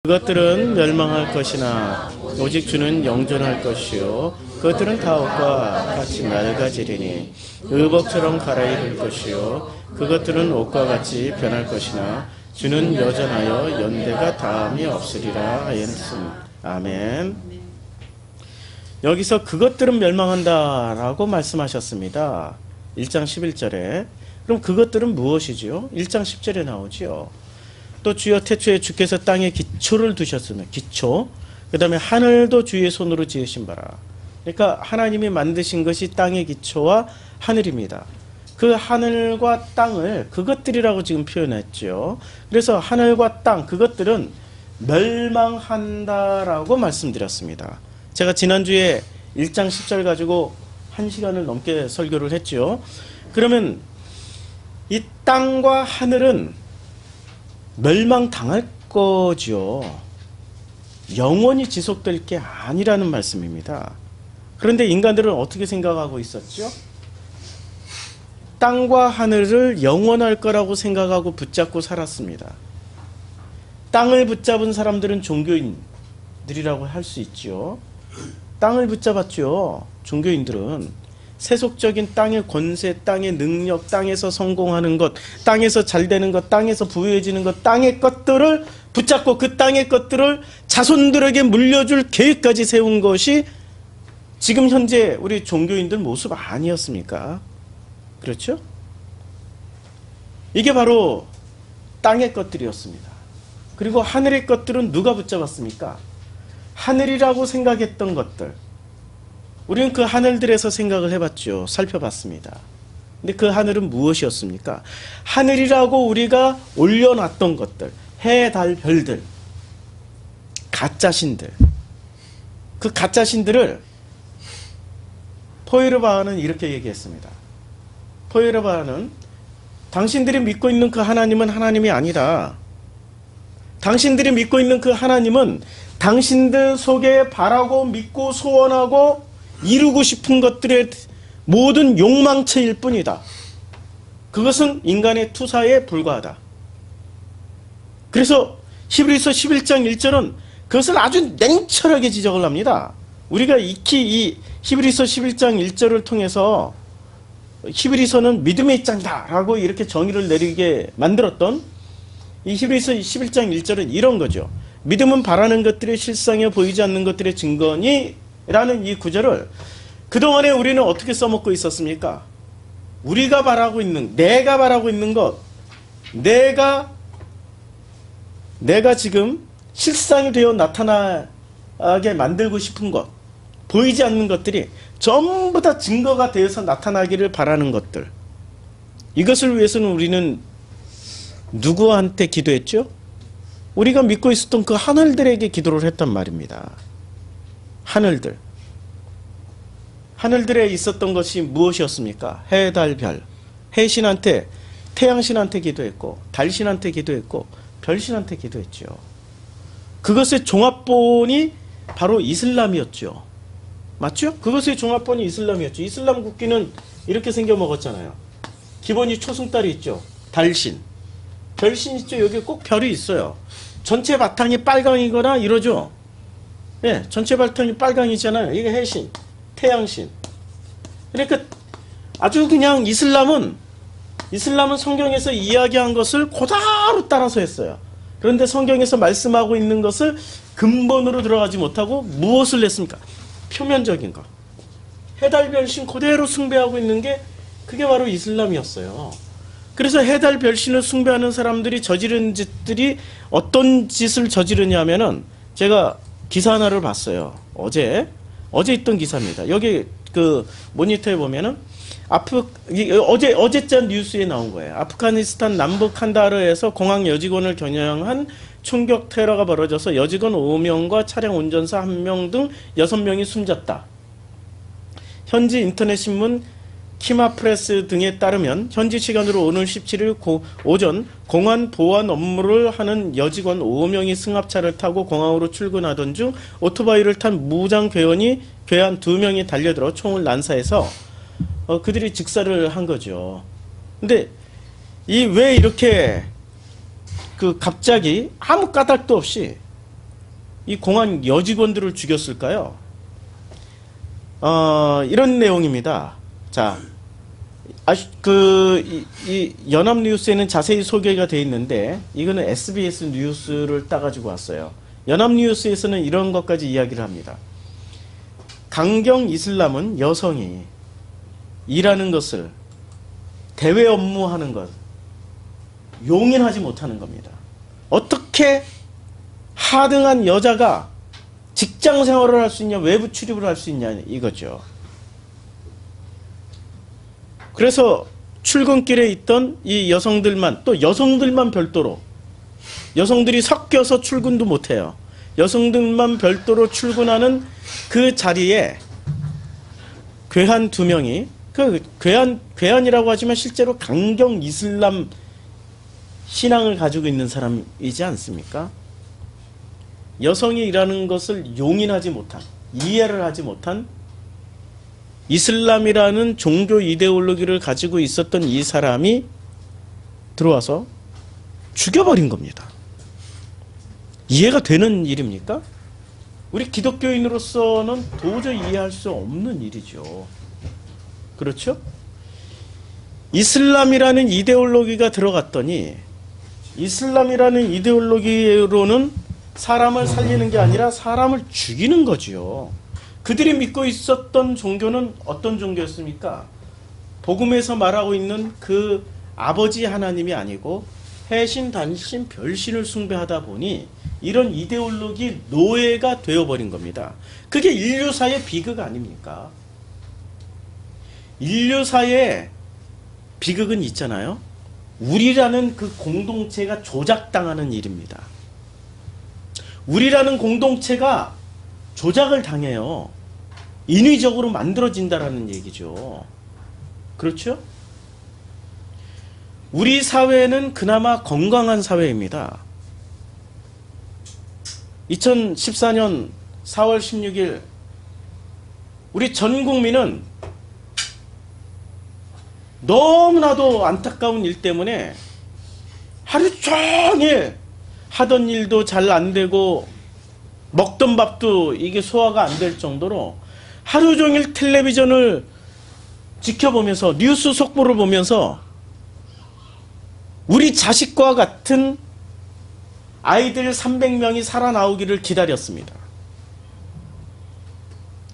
그것들은 멸망할 것이나 오직 주는 영존할 것이요 그것들은 다 옷과 같이 낡아지리니 의복처럼 갈아입을 것이요 그것들은 옷과 같이 변할 것이나 주는 여전하여 연대가 다함이 없으리라 하였음. 아멘. 여기서 그것들은 멸망한다라고 말씀하셨습니다. 1장 11절에. 그럼 그것들은 무엇이지요? 1장 10절에 나오지요. 또 주여 태초에 주께서 땅에 기초를 두셨으며 기초, 그 다음에 하늘도 주의 손으로 지으신 바라. 그러니까 하나님이 만드신 것이 땅의 기초와 하늘입니다. 그 하늘과 땅을 그것들이라고 지금 표현했죠. 그래서 하늘과 땅 그것들은 멸망한다라고 말씀드렸습니다. 제가 지난주에 1장 10절 가지고 1시간을 넘게 설교를 했죠. 그러면 이 땅과 하늘은 멸망당할 거죠. 영원히 지속될 게 아니라는 말씀입니다. 그런데 인간들은 어떻게 생각하고 있었죠? 땅과 하늘을 영원할 거라고 생각하고 붙잡고 살았습니다. 땅을 붙잡은 사람들은 종교인들이라고 할 수 있죠. 땅을 붙잡았죠. 종교인들은 세속적인 땅의 권세, 땅의 능력, 땅에서 성공하는 것, 땅에서 잘 되는 것, 땅에서 부유해지는 것, 땅의 것들을 붙잡고 그 땅의 것들을 자손들에게 물려줄 계획까지 세운 것이 지금 현재 우리 종교인들 모습 아니었습니까? 그렇죠? 이게 바로 땅의 것들이었습니다. 그리고 하늘의 것들은 누가 붙잡았습니까? 하늘이라고 생각했던 것들. 우리는 그 하늘들에서 생각을 해봤죠. 살펴봤습니다. 근데 그 하늘은 무엇이었습니까? 하늘이라고 우리가 올려놨던 것들, 해, 달, 별들, 가짜신들. 그 가짜신들을 포에르바하는 이렇게 얘기했습니다. 포에르바하는 당신들이 믿고 있는 그 하나님은 하나님이 아니다. 당신들이 믿고 있는 그 하나님은 당신들 속에 바라고 믿고 소원하고 이루고 싶은 것들의 모든 욕망체일 뿐이다. 그것은 인간의 투사에 불과하다. 그래서 히브리서 11장 1절은 그것을 아주 냉철하게 지적을 합니다. 우리가 익히 이 히브리서 11장 1절을 통해서 히브리서는 믿음의 입장이다 라고 이렇게 정의를 내리게 만들었던 이 히브리서 11장 1절은 이런 거죠. 믿음은 바라는 것들의 실상에 보이지 않는 것들의 증거니 라는 이 구절을 그동안에 우리는 어떻게 써먹고 있었습니까? 우리가 바라고 있는, 내가 바라고 있는 것, 내가 지금 실상이 되어 나타나게 만들고 싶은 것, 보이지 않는 것들이 전부 다 증거가 되어서 나타나기를 바라는 것들. 이것을 위해서는 우리는 누구한테 기도했죠? 우리가 믿고 있었던 그 하늘들에게 기도를 했단 말입니다. 하늘들에 있었던 것이 무엇이었습니까? 해, 달, 별. 해신한테, 태양신한테 기도했고 달신한테 기도했고 별신한테 기도했죠. 그것의 종합본이 바로 이슬람이었죠. 맞죠? 그것의 종합본이 이슬람이었죠. 이슬람 국기는 이렇게 생겨 먹었잖아요. 기본이 초승달이 있죠. 달신. 별신 있죠. 여기 꼭 별이 있어요. 전체 바탕이 빨강이거나 이러죠. 예, 전체 바탕이 빨강이잖아요. 이게 해신, 태양신. 그러니까 아주 그냥 이슬람은 성경에서 이야기한 것을 그대로 따라서 했어요. 그런데 성경에서 말씀하고 있는 것을 근본으로 들어가지 못하고 무엇을 냈습니까? 표면적인 것. 해달별신 그대로 숭배하고 있는 게 그게 바로 이슬람이었어요. 그래서 해달별신을 숭배하는 사람들이 저지른 짓들이 어떤 짓을 저지르냐면은 제가 기사 하나를 봤어요. 어제 있던 기사입니다. 여기 그 모니터에 보면은 어제자 뉴스에 나온 거예요. 아프가니스탄 남부 칸다하르에서 공항 여직원을 겨냥한 총격 테러가 벌어져서 여직원 5명과 차량 운전사 1명 등 6명이 숨졌다. 현지 인터넷 신문 키마프레스 등에 따르면 현지 시간으로 오늘 17일 오전 공항 보안 업무를 하는 여직원 5명이 승합차를 타고 공항으로 출근하던 중 오토바이를 탄 무장 괴한 2명이 달려들어 총을 난사해서 그들이 직사를 한 거죠. 근데 왜 이렇게 갑자기 아무 까닭도 없이 이 공안 여직원들을 죽였을까요? 이런 내용입니다. 자, 이 연합뉴스에는 자세히 소개가 되어 있는데, 이거는 SBS 뉴스를 따가지고 왔어요. 연합뉴스에서는 이런 것까지 이야기를 합니다. 강경 이슬람은 여성이 일하는 것을, 대외 업무하는 것, 용인하지 못하는 겁니다. 어떻게 하등한 여자가 직장 생활을 할 수 있냐, 외부 출입을 할 수 있냐, 이거죠. 그래서 출근길에 있던 이 여성들만, 또 여성들만 별도로, 여성들이 섞여서 출근도 못해요. 여성들만 별도로 출근하는 그 자리에 괴한 2명이, 그 괴한이라고 하지만 실제로 강경 이슬람 신앙을 가지고 있는 사람이지 않습니까? 여성이 일하는 것을 용인하지 못한, 이해를 하지 못한 이슬람이라는 종교 이데올로기를 가지고 있었던 이 사람이 들어와서 죽여버린 겁니다. 이해가 되는 일입니까? 우리 기독교인으로서는 도저히 이해할 수 없는 일이죠. 그렇죠? 이슬람이라는 이데올로기가 들어갔더니, 이슬람이라는 이데올로기로는 사람을 살리는 게 아니라 사람을 죽이는 거지요. 그들이 믿고 있었던 종교는 어떤 종교였습니까? 복음에서 말하고 있는 그 아버지 하나님이 아니고 해신, 단신, 별신을 숭배하다 보니 이런 이데올로기 노예가 되어버린 겁니다. 그게 인류사의 비극 아닙니까? 인류사의 비극은 있잖아요. 우리라는 그 공동체가 조작당하는 일입니다. 우리라는 공동체가 조작을 당해요. 인위적으로 만들어진다라는 얘기죠. 그렇죠? 우리 사회는 그나마 건강한 사회입니다. 2014년 4월 16일 우리 전 국민은 너무나도 안타까운 일 때문에 하루 종일 하던 일도 잘 안 되고 먹던 밥도 이게 소화가 안 될 정도로 하루 종일 텔레비전을 지켜보면서 뉴스 속보를 보면서 우리 자식과 같은 아이들 300명이 살아나오기를 기다렸습니다.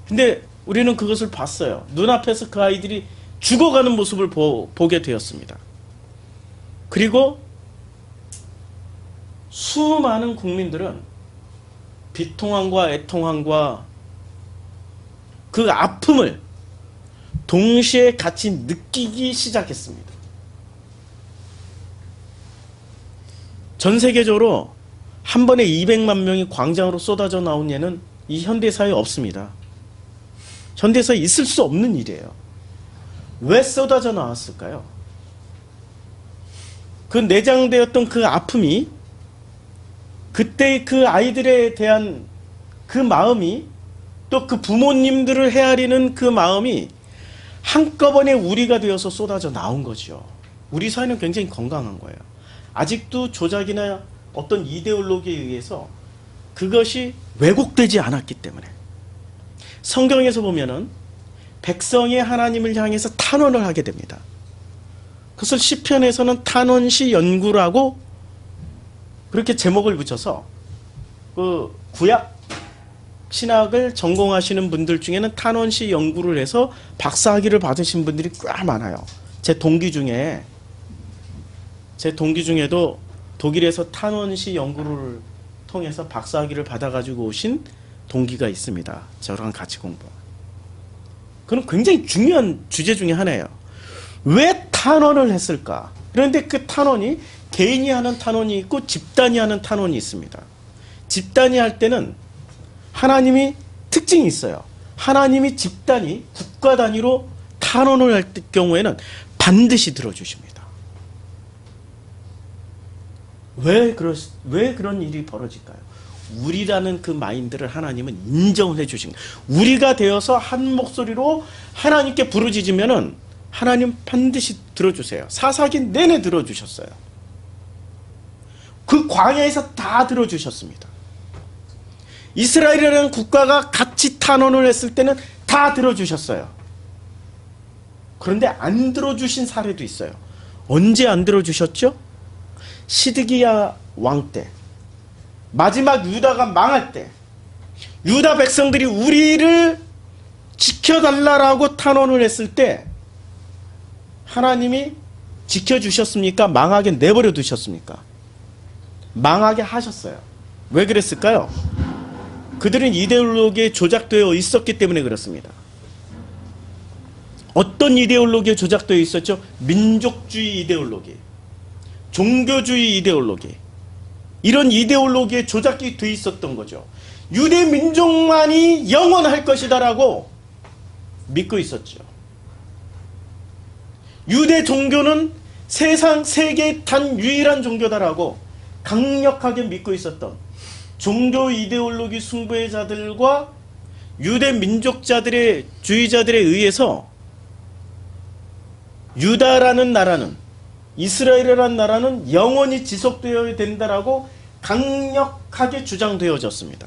근데 우리는 그것을 봤어요. 눈앞에서 그 아이들이 죽어가는 모습을 보게 되었습니다. 그리고 수많은 국민들은 비통함과 애통함과 그 아픔을 동시에 같이 느끼기 시작했습니다. 전 세계적으로 한 번에 200만 명이 광장으로 쏟아져 나온 예는 이 현대사회에 없습니다. 현대사회에 있을 수 없는 일이에요. 왜 쏟아져 나왔을까요? 그 내장되었던 그 아픔이, 그때의 그 아이들에 대한 그 마음이, 또 그 부모님들을 헤아리는 그 마음이 한꺼번에 우리가 되어서 쏟아져 나온 거죠. 우리 사회는 굉장히 건강한 거예요. 아직도 조작이나 어떤 이데올로기에 의해서 그것이 왜곡되지 않았기 때문에. 성경에서 보면은 백성의 하나님을 향해서 탄원을 하게 됩니다. 그것을 시편에서는 탄원시 연구라고 그렇게 제목을 붙여서 그 구약 신학을 전공하시는 분들 중에는 탄원시 연구를 해서 박사학위를 받으신 분들이 꽤 많아요. 제 동기 중에도 독일에서 탄원시 연구를 통해서 박사학위를 받아가지고 오신 동기가 있습니다. 저랑 같이 공부. 그건 굉장히 중요한 주제 중에 하나예요. 왜 탄원을 했을까? 그런데 그 탄원이 개인이 하는 탄원이 있고 집단이 하는 탄원이 있습니다. 집단이 할 때는 하나님이 특징이 있어요. 하나님이 집단이 국가 단위로 탄원을 할 경우에는 반드시 들어주십니다. 왜 그런 일이 벌어질까요? 우리라는 그 마인드를 하나님은 인정을 해주신 거예요. 우리가 되어서 한 목소리로 하나님께 부르짖으면은 하나님 반드시 들어주세요. 사사기 내내 들어주셨어요. 그 광야에서 다 들어주셨습니다. 이스라엘이라는 국가가 같이 탄원을 했을 때는 다 들어주셨어요. 그런데 안 들어주신 사례도 있어요. 언제 안 들어주셨죠? 시드기야 왕 때, 마지막 유다가 망할 때, 유다 백성들이 우리를 지켜달라고 탄원을 했을 때 하나님이 지켜주셨습니까? 망하게 내버려 두셨습니까? 망하게 하셨어요. 왜 그랬을까요? 그들은 이데올로기에 조작되어 있었기 때문에 그렇습니다. 어떤 이데올로기에 조작되어 있었죠? 민족주의 이데올로기, 종교주의 이데올로기, 이런 이데올로기에 조작이 되어 있었던 거죠. 유대 민족만이 영원할 것이다라고 믿고 있었죠. 유대 종교는 세상 세계 단 유일한 종교다라고 강력하게 믿고 있었던 종교 이데올로기 숭배의 자들과 유대 민족자들의 주의자들에 의해서 유다라는 나라는, 이스라엘이라는 나라는 영원히 지속되어야 된다라고 강력하게 주장되어졌습니다.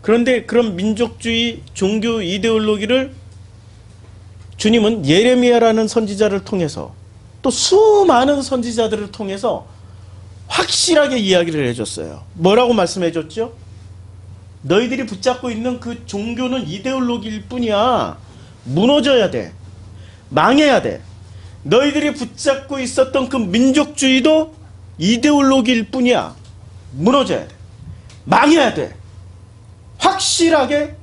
그런데 그런 민족주의 종교 이데올로기를 주님은 예레미야라는 선지자를 통해서 또 수많은 선지자들을 통해서 확실하게 이야기를 해줬어요. 뭐라고 말씀해줬죠? 너희들이 붙잡고 있는 그 종교는 이데올로기일 뿐이야. 무너져야 돼. 망해야 돼. 너희들이 붙잡고 있었던 그 민족주의도 이데올로기일 뿐이야. 무너져야 돼. 망해야 돼. 확실하게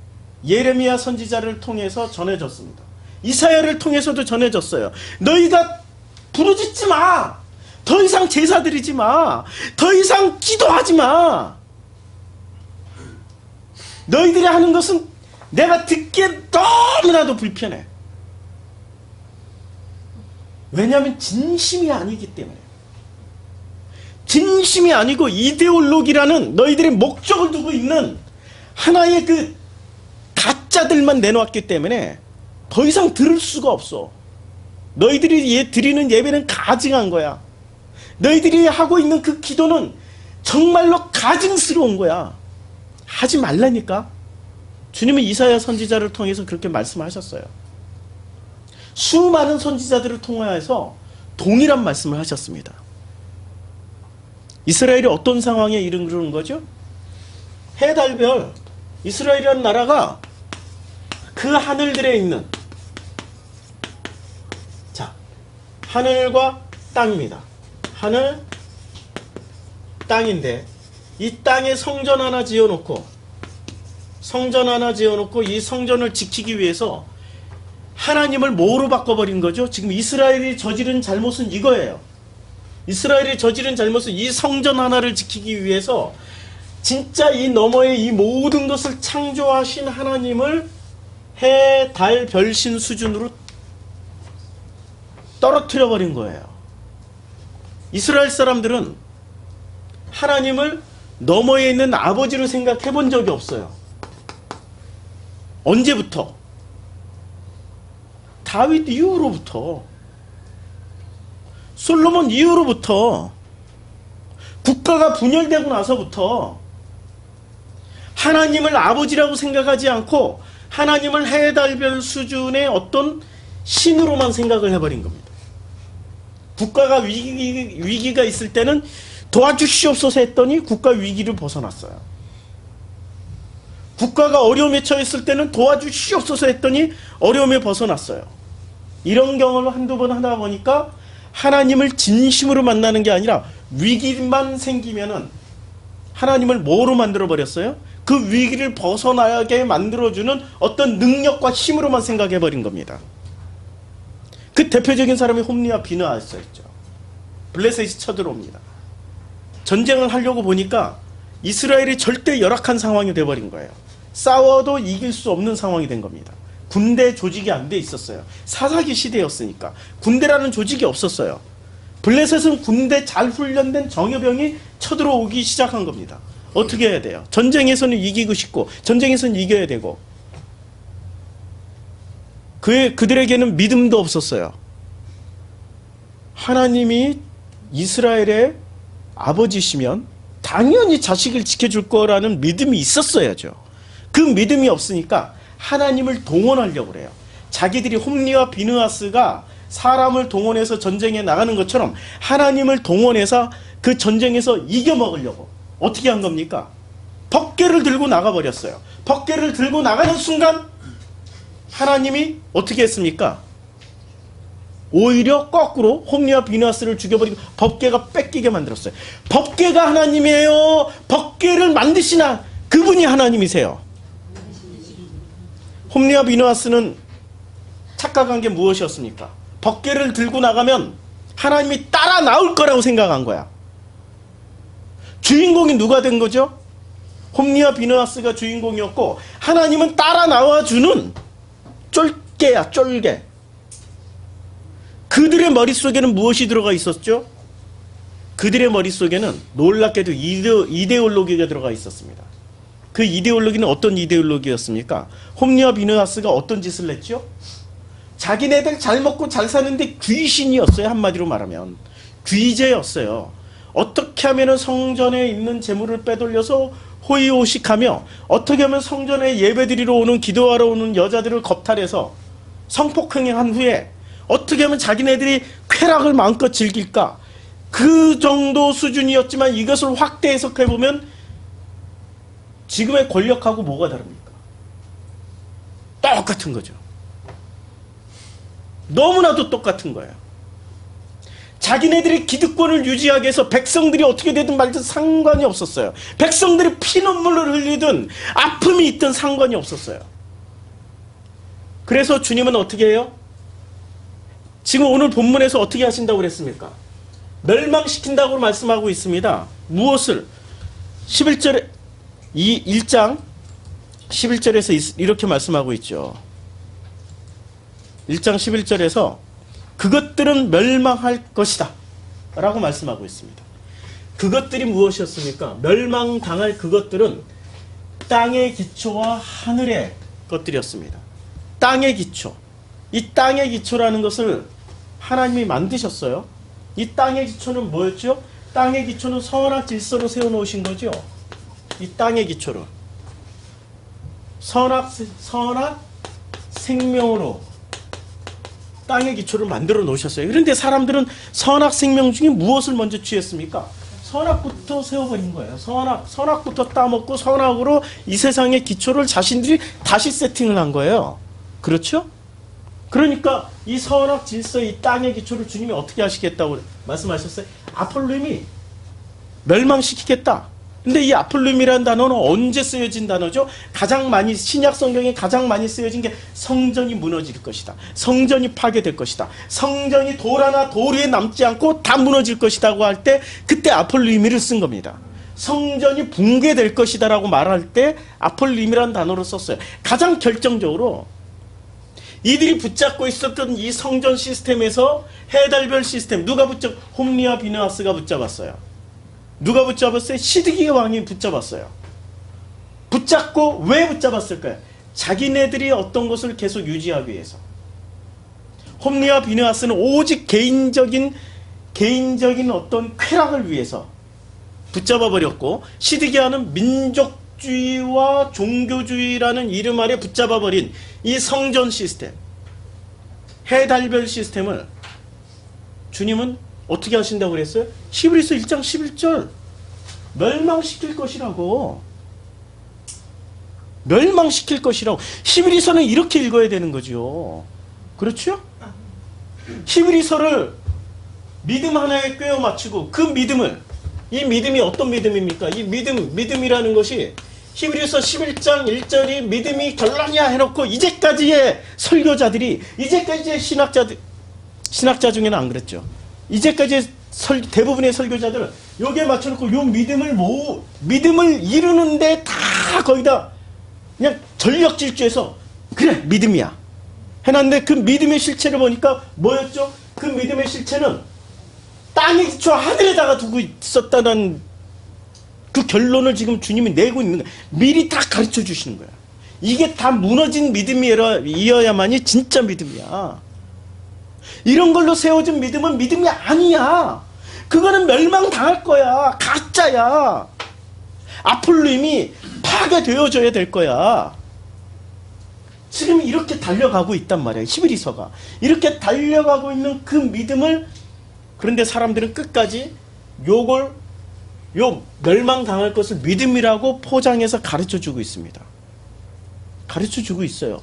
예레미야 선지자를 통해서 전해졌습니다. 이사야를 통해서도 전해졌어요. 너희가 부르짖지 마. 더 이상 제사 드리지 마. 더 이상 기도하지 마. 너희들이 하는 것은 내가 듣기에 너무나도 불편해. 왜냐하면 진심이 아니기 때문에. 진심이 아니고 이데올로기라는 너희들의 목적을 두고 있는 하나의 그 가짜들만 내놓았기 때문에 더 이상 들을 수가 없어. 너희들이 드리는 예배는 가증한 거야. 너희들이 하고 있는 그 기도는 정말로 가증스러운 거야. 하지 말라니까. 주님은 이사야 선지자를 통해서 그렇게 말씀하셨어요. 수많은 선지자들을 통해서 동일한 말씀을 하셨습니다. 이스라엘이 어떤 상황에 이르는 거죠? 해달별, 이스라엘이라는 나라가 그 하늘들에 있는, 자, 하늘과 땅입니다. 하늘, 땅인데 이 땅에 성전 하나 지어놓고 이 성전을 지키기 위해서 하나님을 뭐로 바꿔버린 거죠? 지금 이스라엘이 저지른 잘못은 이거예요. 이스라엘이 저지른 잘못은 이 성전 하나를 지키기 위해서 진짜 이 너머에 이 모든 것을 창조하신 하나님을 해, 달, 별신 수준으로 떨어뜨려 버린 거예요. 이스라엘 사람들은 하나님을 너머에 있는 아버지로 생각해 본 적이 없어요. 언제부터? 다윗 이후로부터, 솔로몬 이후로부터, 국가가 분열되고 나서부터 하나님을 아버지라고 생각하지 않고 하나님을 해달별 수준의 어떤 신으로만 생각을 해버린 겁니다. 국가가 위기가 있을 때는 도와주시옵소서 했더니 국가 위기를 벗어났어요. 국가가 어려움에 처했을 때는 도와주시옵소서 했더니 어려움에 벗어났어요. 이런 경험을 한두 번 하다 보니까 하나님을 진심으로 만나는 게 아니라 위기만 생기면은 하나님을 뭐로 만들어버렸어요? 그 위기를 벗어나게 만들어주는 어떤 능력과 힘으로만 생각해버린 겁니다. 그 대표적인 사람이 홈리와 비느하였죠. 블레셋이 쳐들어옵니다. 전쟁을 하려고 보니까 이스라엘이 절대 열악한 상황이 돼버린 거예요. 싸워도 이길 수 없는 상황이 된 겁니다. 군대 조직이 안 돼 있었어요. 사사기 시대였으니까 군대라는 조직이 없었어요. 블레셋은 군대 잘 훈련된 정예병이 쳐들어오기 시작한 겁니다. 어떻게 해야 돼요? 전쟁에서는 이기고 싶고 전쟁에서는 이겨야 되고, 그들에게는 믿음도 없었어요. 하나님이 이스라엘의 아버지시면 당연히 자식을 지켜줄 거라는 믿음이 있었어야죠. 그 믿음이 없으니까 하나님을 동원하려고 그래요. 자기들이 홈리와 비느하스가 사람을 동원해서 전쟁에 나가는 것처럼 하나님을 동원해서 그 전쟁에서 이겨먹으려고 어떻게 한 겁니까? 법궤를 들고 나가버렸어요. 법궤를 들고 나가는 순간 하나님이 어떻게 했습니까? 오히려 거꾸로 홈리와 비느하스를 죽여버리고 법궤가 뺏기게 만들었어요. 법궤가 하나님이에요. 법궤를 만드시나 그분이 하나님이세요. 홈리와 비느하스는 착각한 게 무엇이었습니까? 법궤를 들고 나가면 하나님이 따라 나올 거라고 생각한 거야. 주인공이 누가 된 거죠? 홈리와 비느하스가 주인공이었고 하나님은 따라 나와주는 쫄개야, 쫄개. 그들의 머릿속에는 무엇이 들어가 있었죠? 그들의 머릿속에는 놀랍게도 이데올로기가 들어가 있었습니다. 그 이데올로기는 어떤 이데올로기였습니까? 홈리와 비느하스가 어떤 짓을 했죠? 자기네들 잘 먹고 잘 사는데 귀신이었어요. 한마디로 말하면 귀재였어요. 어떻게 하면 성전에 있는 재물을 빼돌려서 호의호식하며 어떻게 하면 성전에 예배드리러 오는 기도하러 오는 여자들을 겁탈해서 성폭행한 후에 어떻게 하면 자기네들이 쾌락을 마음껏 즐길까? 그 정도 수준이었지만 이것을 확대 해석해보면 지금의 권력하고 뭐가 다릅니까? 똑같은 거죠. 너무나도 똑같은 거예요. 자기네들이 기득권을 유지하기 위해서 백성들이 어떻게 되든 말든 상관이 없었어요. 백성들이 피눈물을 흘리든 아픔이 있든 상관이 없었어요. 그래서 주님은 어떻게 해요? 지금 오늘 본문에서 어떻게 하신다고 그랬습니까? 멸망시킨다고 말씀하고 있습니다. 무엇을? 11절에 1장 11절에서 이렇게 말씀하고 있죠. 1장 11절에서 그것들은 멸망할 것이다 라고 말씀하고 있습니다. 그것들이 무엇이었습니까? 멸망당할 그것들은 땅의 기초와 하늘의 것들이었습니다. 땅의 기초. 이 땅의 기초라는 것을 하나님이 만드셨어요. 이 땅의 기초는 뭐였죠? 땅의 기초는 선악 질서로 세워놓으신 거죠. 이 땅의 기초로 선악 생명으로 땅의 기초를 만들어 놓으셨어요. 그런데 사람들은 선악 생명 중에 무엇을 먼저 취했습니까? 선악부터 세워버린 거예요. 선악부터 따먹고 선악으로 이 세상의 기초를 자신들이 다시 세팅을 한 거예요. 그렇죠? 그러니까 이 선악 질서, 이 땅의 기초를 주님이 어떻게 하시겠다고 말씀하셨어요? 아폴림이 멸망시키겠다. 근데 이 아폴림이라는 단어는 언제 쓰여진 단어죠? 가장 많이 신약 성경에 가장 많이 쓰여진 게 성전이 무너질 것이다. 성전이 파괴될 것이다. 성전이 돌 하나 돌 위에 남지 않고 다 무너질 것이다고 할 때 그때 아폴림이를 쓴 겁니다. 성전이 붕괴될 것이다라고 말할 때 아폴림이라는 단어를 썼어요. 가장 결정적으로 이들이 붙잡고 있었던 이 성전 시스템에서 해달별 시스템 누가 홈리와 비느하스가 붙잡았어요. 누가 붙잡았어요? 시드기야 왕이 붙잡았어요. 붙잡고 왜 붙잡았을까요? 자기네들이 어떤 것을 계속 유지하기 위해서. 홈리와 비느하스는 오직 개인적인 어떤 쾌락을 위해서 붙잡아버렸고 시드기야는 민족주의와 종교주의라는 이름 아래 붙잡아버린 이 성전 시스템, 해달별 시스템을 주님은 어떻게 하신다고 그랬어요? 히브리서 1장 11절 멸망시킬 것이라고. 멸망시킬 것이라고. 히브리서는 이렇게 읽어야 되는 거죠. 그렇죠? 히브리서를 믿음 하나에 꿰어 맞추고 그 믿음을, 이 믿음이 어떤 믿음입니까? 이 믿음이라는 것이 히브리서 11장 1절이 믿음이 결론이야 해놓고 이제까지의 설교자들이, 이제까지의 신학자 중에는 안 그랬죠. 이제까지 대부분의 설교자들은 여기에 맞춰놓고 요 믿음을 이루는데 다 거기다 그냥 전력 질주해서 그래 믿음이야 해놨는데 그 믿음의 실체를 보니까 뭐였죠? 그 믿음의 실체는 땅의 기초 하늘에다가 두고 있었다는 그 결론을 지금 주님이 내고 있는 거예요. 미리 다 가르쳐 주시는 거야. 이게 다 무너진 믿음이어야만이 진짜 믿음이야. 이런 걸로 세워진 믿음은 믿음이 아니야. 그거는 멸망당할 거야. 가짜야. 아폴로임이 파괴되어져야 될 거야. 지금 이렇게 달려가고 있단 말이야. 히브리서가. 이렇게 달려가고 있는 그 믿음을, 그런데 사람들은 끝까지 요 멸망당할 것을 믿음이라고 포장해서 가르쳐주고 있습니다. 가르쳐주고 있어요.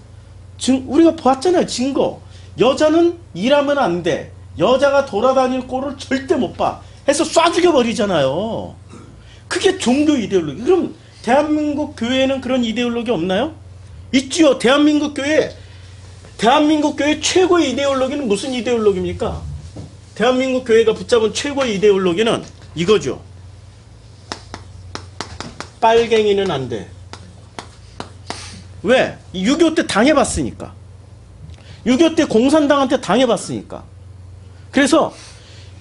우리가 봤잖아요. 증거. 여자는 일하면 안 돼. 여자가 돌아다닐 꼴을 절대 못 봐. 해서 쏴 죽여버리잖아요. 그게 종교 이데올로기. 그럼 대한민국 교회에는 그런 이데올로기 없나요? 있지요. 대한민국 교회 최고의 이데올로기는 무슨 이데올로기입니까? 대한민국 교회가 붙잡은 최고의 이데올로기는 이거죠. 빨갱이는 안 돼. 왜? 6.25 때 당해봤으니까. 6.25 때 공산당한테 당해봤으니까. 그래서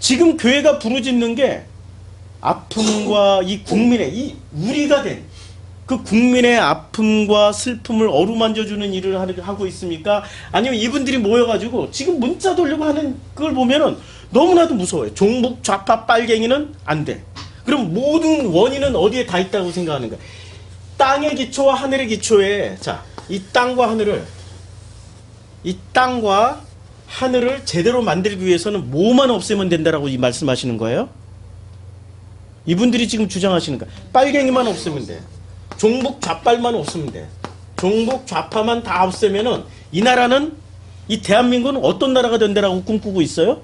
지금 교회가 부르짖는 게 아픔과 이 국민의, 이 우리가 된 그 국민의 아픔과 슬픔을 어루만져주는 일을 하고 있습니까? 아니면 이분들이 모여가지고 지금 문자 돌리고 하는 그걸 보면은 너무나도 무서워요. 종북, 좌파, 빨갱이는 안 돼. 그럼 모든 원인은 어디에 다 있다고 생각하는 거야? 땅의 기초와 하늘의 기초에, 자, 이 땅과 하늘을 제대로 만들기 위해서는 뭐만 없애면 된다라고 이 말씀하시는 거예요? 이분들이 지금 주장하시는 거야. 빨갱이만 없애면 돼. 종북 좌빨만 없으면 돼. 종북 좌파만 다 없애면은 이 나라는, 이 대한민국은 어떤 나라가 된다라고 꿈꾸고 있어요?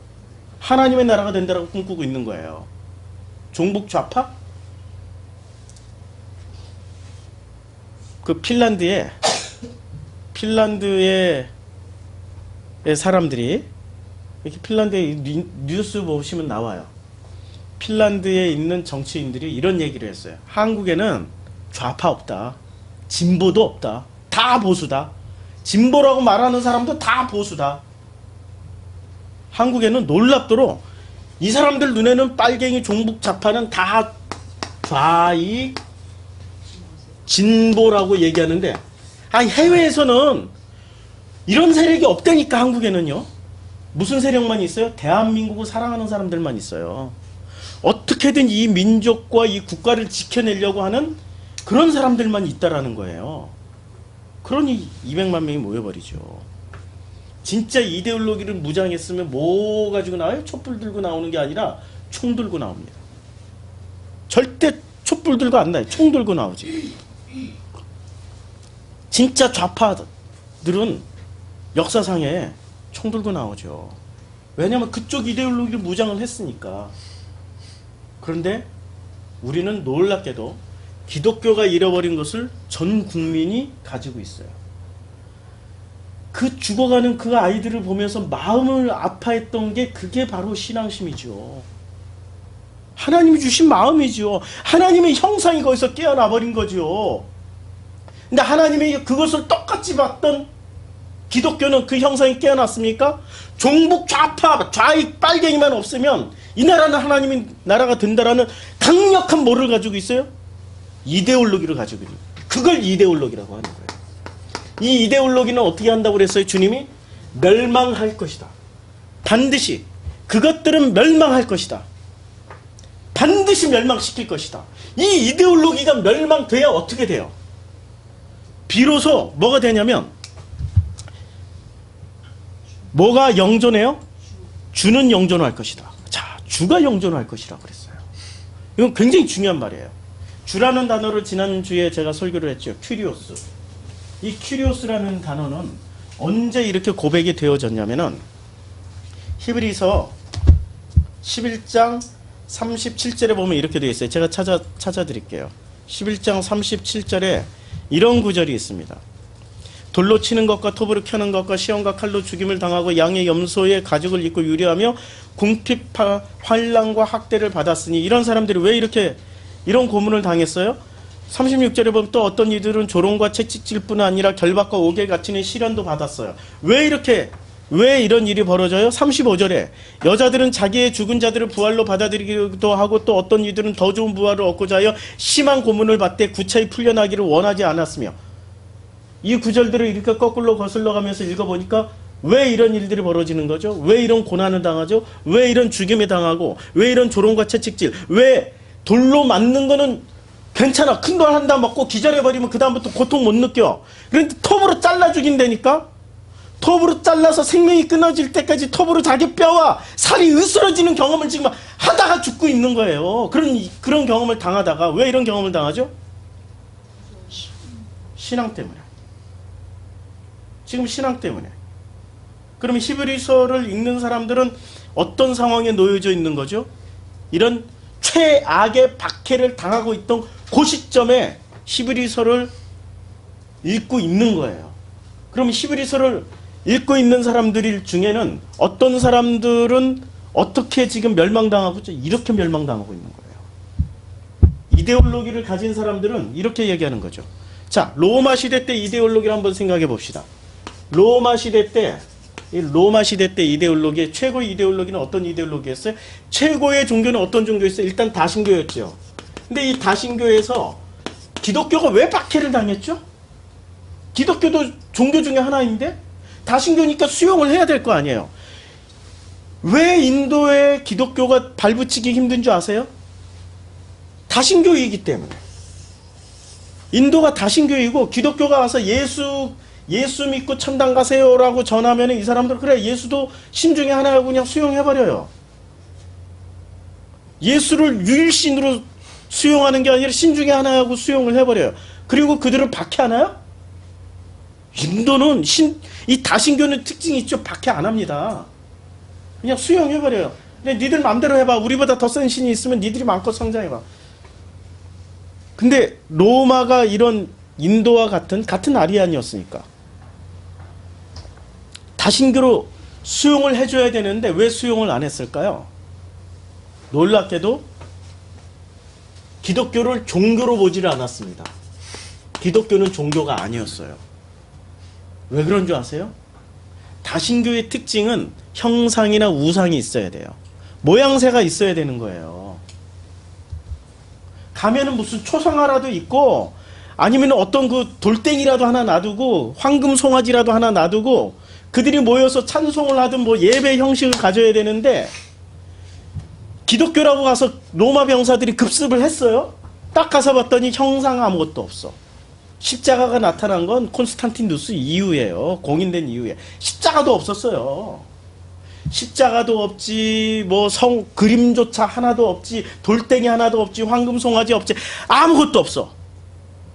하나님의 나라가 된다라고 꿈꾸고 있는 거예요. 종북 좌파? 그 핀란드의 사람들이, 이렇게 핀란드의 뉴스 보시면 나와요. 핀란드에 있는 정치인들이 이런 얘기를 했어요. 한국에는 좌파 없다. 진보도 없다. 다 보수다. 진보라고 말하는 사람도 다 보수다. 한국에는 놀랍도록 이 사람들 눈에는 빨갱이, 종북, 좌파는 다 좌익, 진보라고 얘기하는데, 해외에서는 이런 세력이 없다니까. 한국에는요. 무슨 세력만 있어요? 대한민국을 사랑하는 사람들만 있어요. 어떻게든 이 민족과 이 국가를 지켜내려고 하는 그런 사람들만 있다라는 거예요. 그러니 200만 명이 모여버리죠. 진짜 이데올로기를 무장했으면 뭐 가지고 나와요? 촛불 들고 나오는 게 아니라 총 들고 나옵니다. 절대 촛불 들고 안 나요. 총 들고 나오지. 진짜 좌파들은 역사상에 총 들고 나오죠. 왜냐하면 그쪽 이데올로기를 무장을 했으니까. 그런데 우리는 놀랍게도 기독교가 잃어버린 것을 전 국민이 가지고 있어요. 그 죽어가는 그 아이들을 보면서 마음을 아파했던 게 그게 바로 신앙심이죠. 하나님이 주신 마음이죠. 하나님의 형상이 거기서 깨어나 버린 거죠. 근데 하나님이 그것을 똑같이 봤던 기독교는 그 형상이 깨어났습니까? 종북, 좌파, 좌익, 빨갱이만 없으면 이 나라는 하나님의 나라가 된다라는 강력한 뭐를 가지고 있어요? 이데올로기를 가지고 있는. 그걸 이데올로기라고 하는 거예요. 이 이데올로기는 어떻게 한다고 그랬어요? 주님이 멸망할 것이다. 반드시 그것들은 멸망할 것이다. 반드시 멸망시킬 것이다. 이 이데올로기가 멸망돼야 어떻게 돼요? 비로소 뭐가 되냐면, 뭐가 영존해요? 주는 영존할 것이다. 자, 주가 영존할 것이라고 그랬어요. 이건 굉장히 중요한 말이에요. 주라는 단어를 지난주에 제가 설교를 했죠. 큐리오스. 이 큐리오스라는 단어는 언제 이렇게 고백이 되어졌냐면은 히브리서 11장 37절에 보면 이렇게 되어 있어요. 제가 찾아드릴게요. 11장 37절에 이런 구절이 있습니다. 돌로 치는 것과 톱으로 켜는 것과 시험과 칼로 죽임을 당하고 양의 염소의 가죽을 입고 유리하며 궁핍, 환난과 학대를 받았으니, 이런 사람들이 왜 이렇게 이런 고문을 당했어요? 36절에 보면 또 어떤 이들은 조롱과 채찍질뿐 아니라 결박과 옥에 갇히는 시련도 받았어요. 왜 이런 일이 벌어져요? 35절에 여자들은 자기의 죽은 자들을 부활로 받아들이기도 하고, 또 어떤 이들은 더 좋은 부활을 얻고자 하여 심한 고문을 받되 구차히 풀려나기를 원하지 않았으며, 이 구절들을 이렇게 거꾸로 거슬러 가면서 읽어보니까 왜 이런 일들이 벌어지는 거죠? 왜 이런 고난을 당하죠? 왜 이런 죽임을 당하고, 왜 이런 조롱과 채찍질, 왜 돌로 맞는 거는 괜찮아. 큰 걸 한다 먹고 기절해버리면 그 다음부터 고통 못 느껴. 그런데 톱으로 잘라 죽인다니까? 톱으로 잘라서 생명이 끊어질 때까지 톱으로 자기 뼈와 살이 으스러지는 경험을 지금 하다가 죽고 있는 거예요. 그런 경험을 당하다가, 왜 이런 경험을 당하죠? 신앙 때문에. 지금 신앙 때문에. 그럼 히브리서를 읽는 사람들은 어떤 상황에 놓여져 있는 거죠? 이런 최악의 박해를 당하고 있던 그 시점에 히브리서를 읽고 있는 거예요. 그럼 히브리서를 읽고 있는 사람들 중에는 어떤 사람들은 어떻게 지금 멸망당하고 있죠? 이렇게 멸망당하고 있는 거예요. 이데올로기를 가진 사람들은 이렇게 얘기하는 거죠. 자, 로마 시대 때 이데올로기를 한번 생각해 봅시다. 로마 시대 때 이데올로기의 최고의 이데올로기는 어떤 이데올로기였어요? 최고의 종교는 어떤 종교였어요? 일단 다신교였죠. 근데 이 다신교에서 기독교가 왜 박해를 당했죠? 기독교도 종교 중에 하나인데 다신교니까 수용을 해야 될 거 아니에요. 왜 인도의 기독교가 발붙이기 힘든 줄 아세요? 다신교이기 때문에. 인도가 다신교이고 기독교가 와서 예수 믿고 천당 가세요라고 전하면 이 사람들 그래 예수도 신 중에 하나라고 그냥 수용해버려요. 예수를 유일신으로 수용하는 게 아니라 신 중에 하나라고 수용을 해버려요. 그리고 그들은 박해하나요? 인도는 이 다신교는 특징이 있죠. 박해 안 합니다. 그냥 수용해버려요. 근데 니들 맘대로 해봐. 우리보다 더 센 신이 있으면 니들이 마음껏 성장해봐. 근데 로마가 이런 인도와 같은 아리안이었으니까 다신교로 수용을 해줘야 되는데 왜 수용을 안 했을까요? 놀랍게도 기독교를 종교로 보지를 않았습니다. 기독교는 종교가 아니었어요. 왜 그런 줄 아세요? 다신교의 특징은 형상이나 우상이 있어야 돼요. 모양새가 있어야 되는 거예요. 가면은 무슨 초상화라도 있고 아니면 어떤 그 돌덩이라도 하나 놔두고 황금 송아지라도 하나 놔두고 그들이 모여서 찬송을 하든 뭐 예배 형식을 가져야 되는데 기독교라고 가서 로마 병사들이 급습을 했어요. 딱 가서 봤더니 형상 아무것도 없어. 십자가가 나타난 건 콘스탄티누스 이후예요. 공인된 이후에. 십자가도 없었어요. 십자가도 없지, 뭐 그림조차 하나도 없지, 돌덩이 하나도 없지, 황금 송아지 없지, 아무것도 없어.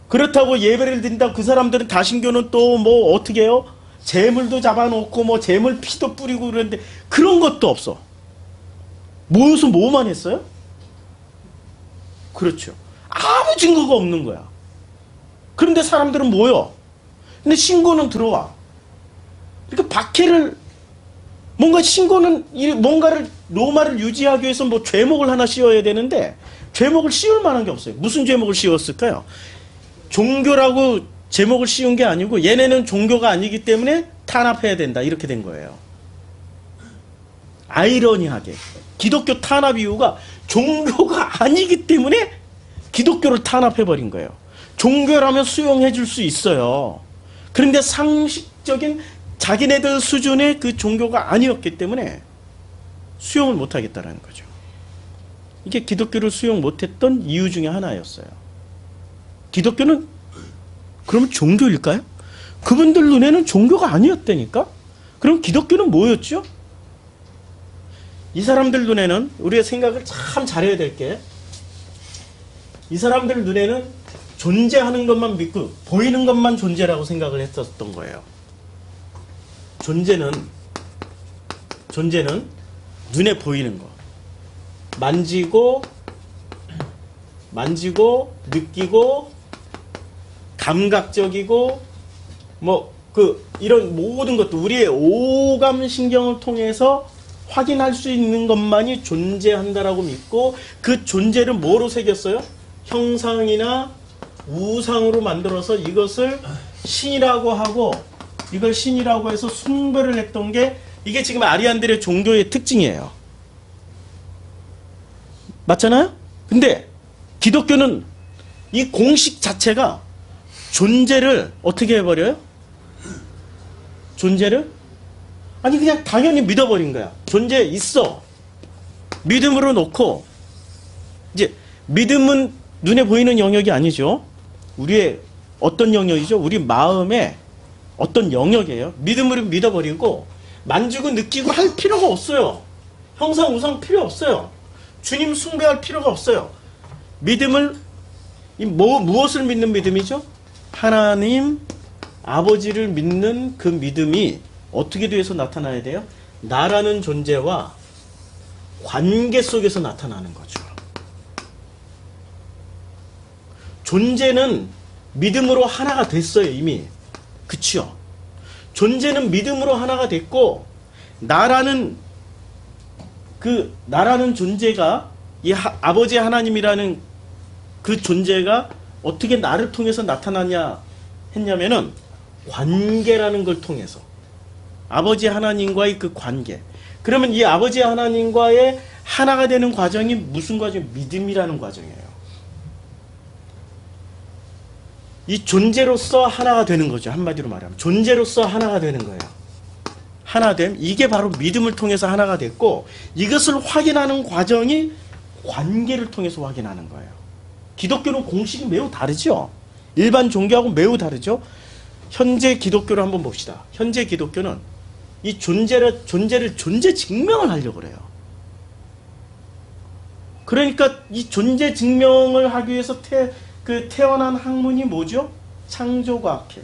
그렇다고 예배를 드린다고 그 사람들은 다신교는 또 뭐 어떻게 해요? 재물도 잡아놓고 뭐 재물 피도 뿌리고 그러는데 그런 것도 없어. 모여서 뭐만 했어요? 그렇죠. 아무 증거가 없는 거야. 그런데 사람들은 모여. 근데 신고는 들어와. 그러니까 박해를 신고는 뭔가를 로마를 유지하기 위해서 뭐 죄목을 하나 씌워야 되는데 죄목을 씌울 만한 게 없어요. 무슨 죄목을 씌웠을까요? 종교라고 제목을 씌운 게 아니고 얘네는 종교가 아니기 때문에 탄압해야 된다. 이렇게 된 거예요. 아이러니하게 기독교 탄압 이유가 종교가 아니기 때문에 기독교를 탄압해버린 거예요. 종교라면 수용해 줄 수 있어요. 그런데 상식적인 자기네들 수준의 그 종교가 아니었기 때문에 수용을 못하겠다는 거죠. 이게 기독교를 수용 못했던 이유 중에 하나였어요. 기독교는 그러면 종교일까요? 그분들 눈에는 종교가 아니었다니까? 그럼 기독교는 뭐였죠? 이 사람들 눈에는 우리가 생각을 참 잘해야 될 게 이 사람들 눈에는 존재하는 것만 믿고 보이는 것만 존재라고 생각을 했었던 거예요. 존재는 눈에 보이는 거. 만지고 느끼고 감각적이고 이런 모든 것도 우리의 오감 신경을 통해서 확인할 수 있는 것만이 존재한다라고 믿고 그 존재를 뭐로 새겼어요? 형상이나 우상으로 만들어서 이것을 신이라고 하고 이걸 신이라고 해서 숭배를 했던 게 이게 지금 아리안들의 종교의 특징이에요. 맞잖아요? 근데 기독교는 이 공식 자체가 존재를 어떻게 해버려요? 존재를? 아니 그냥 당연히 믿어버린 거야. 존재 있어. 믿음으로 놓고 이제 믿음은 눈에 보이는 영역이 아니죠. 우리의 어떤 영역이죠? 우리 마음의 어떤 영역이에요. 믿음으로 믿어버리고 만지고 느끼고 할 필요가 없어요. 형상 우상 필요 없어요. 주님 숭배할 필요가 없어요. 믿음을 무엇을 믿는 믿음이죠? 하나님 아버지를 믿는 그 믿음이 어떻게 돼서 나타나야 돼요? 나라는 존재와 관계 속에서 나타나는 거죠. 존재는 믿음으로 하나가 됐어요, 이미. 그치요? 존재는 믿음으로 하나가 됐고, 나라는 존재가, 아버지 하나님이라는 그 존재가 어떻게 나를 통해서 나타나냐 했냐면은, 관계라는 걸 통해서. 아버지 하나님과의 그 관계. 그러면 이 아버지 하나님과의 하나가 되는 과정이 무슨 과정? 믿음이라는 과정이에요. 이 존재로서 하나가 되는 거죠. 한마디로 말하면. 존재로서 하나가 되는 거예요. 하나됨. 이게 바로 믿음을 통해서 하나가 됐고, 이것을 확인하는 과정이 관계를 통해서 확인하는 거예요. 기독교는 공식이 매우 다르죠. 일반 종교하고 매우 다르죠. 현재 기독교를 한번 봅시다. 현재 기독교는 이 존재 증명을 하려고 그래요. 그러니까 이 존재 증명을 하기 위해서 태어난 학문이 뭐죠? 창조과학회.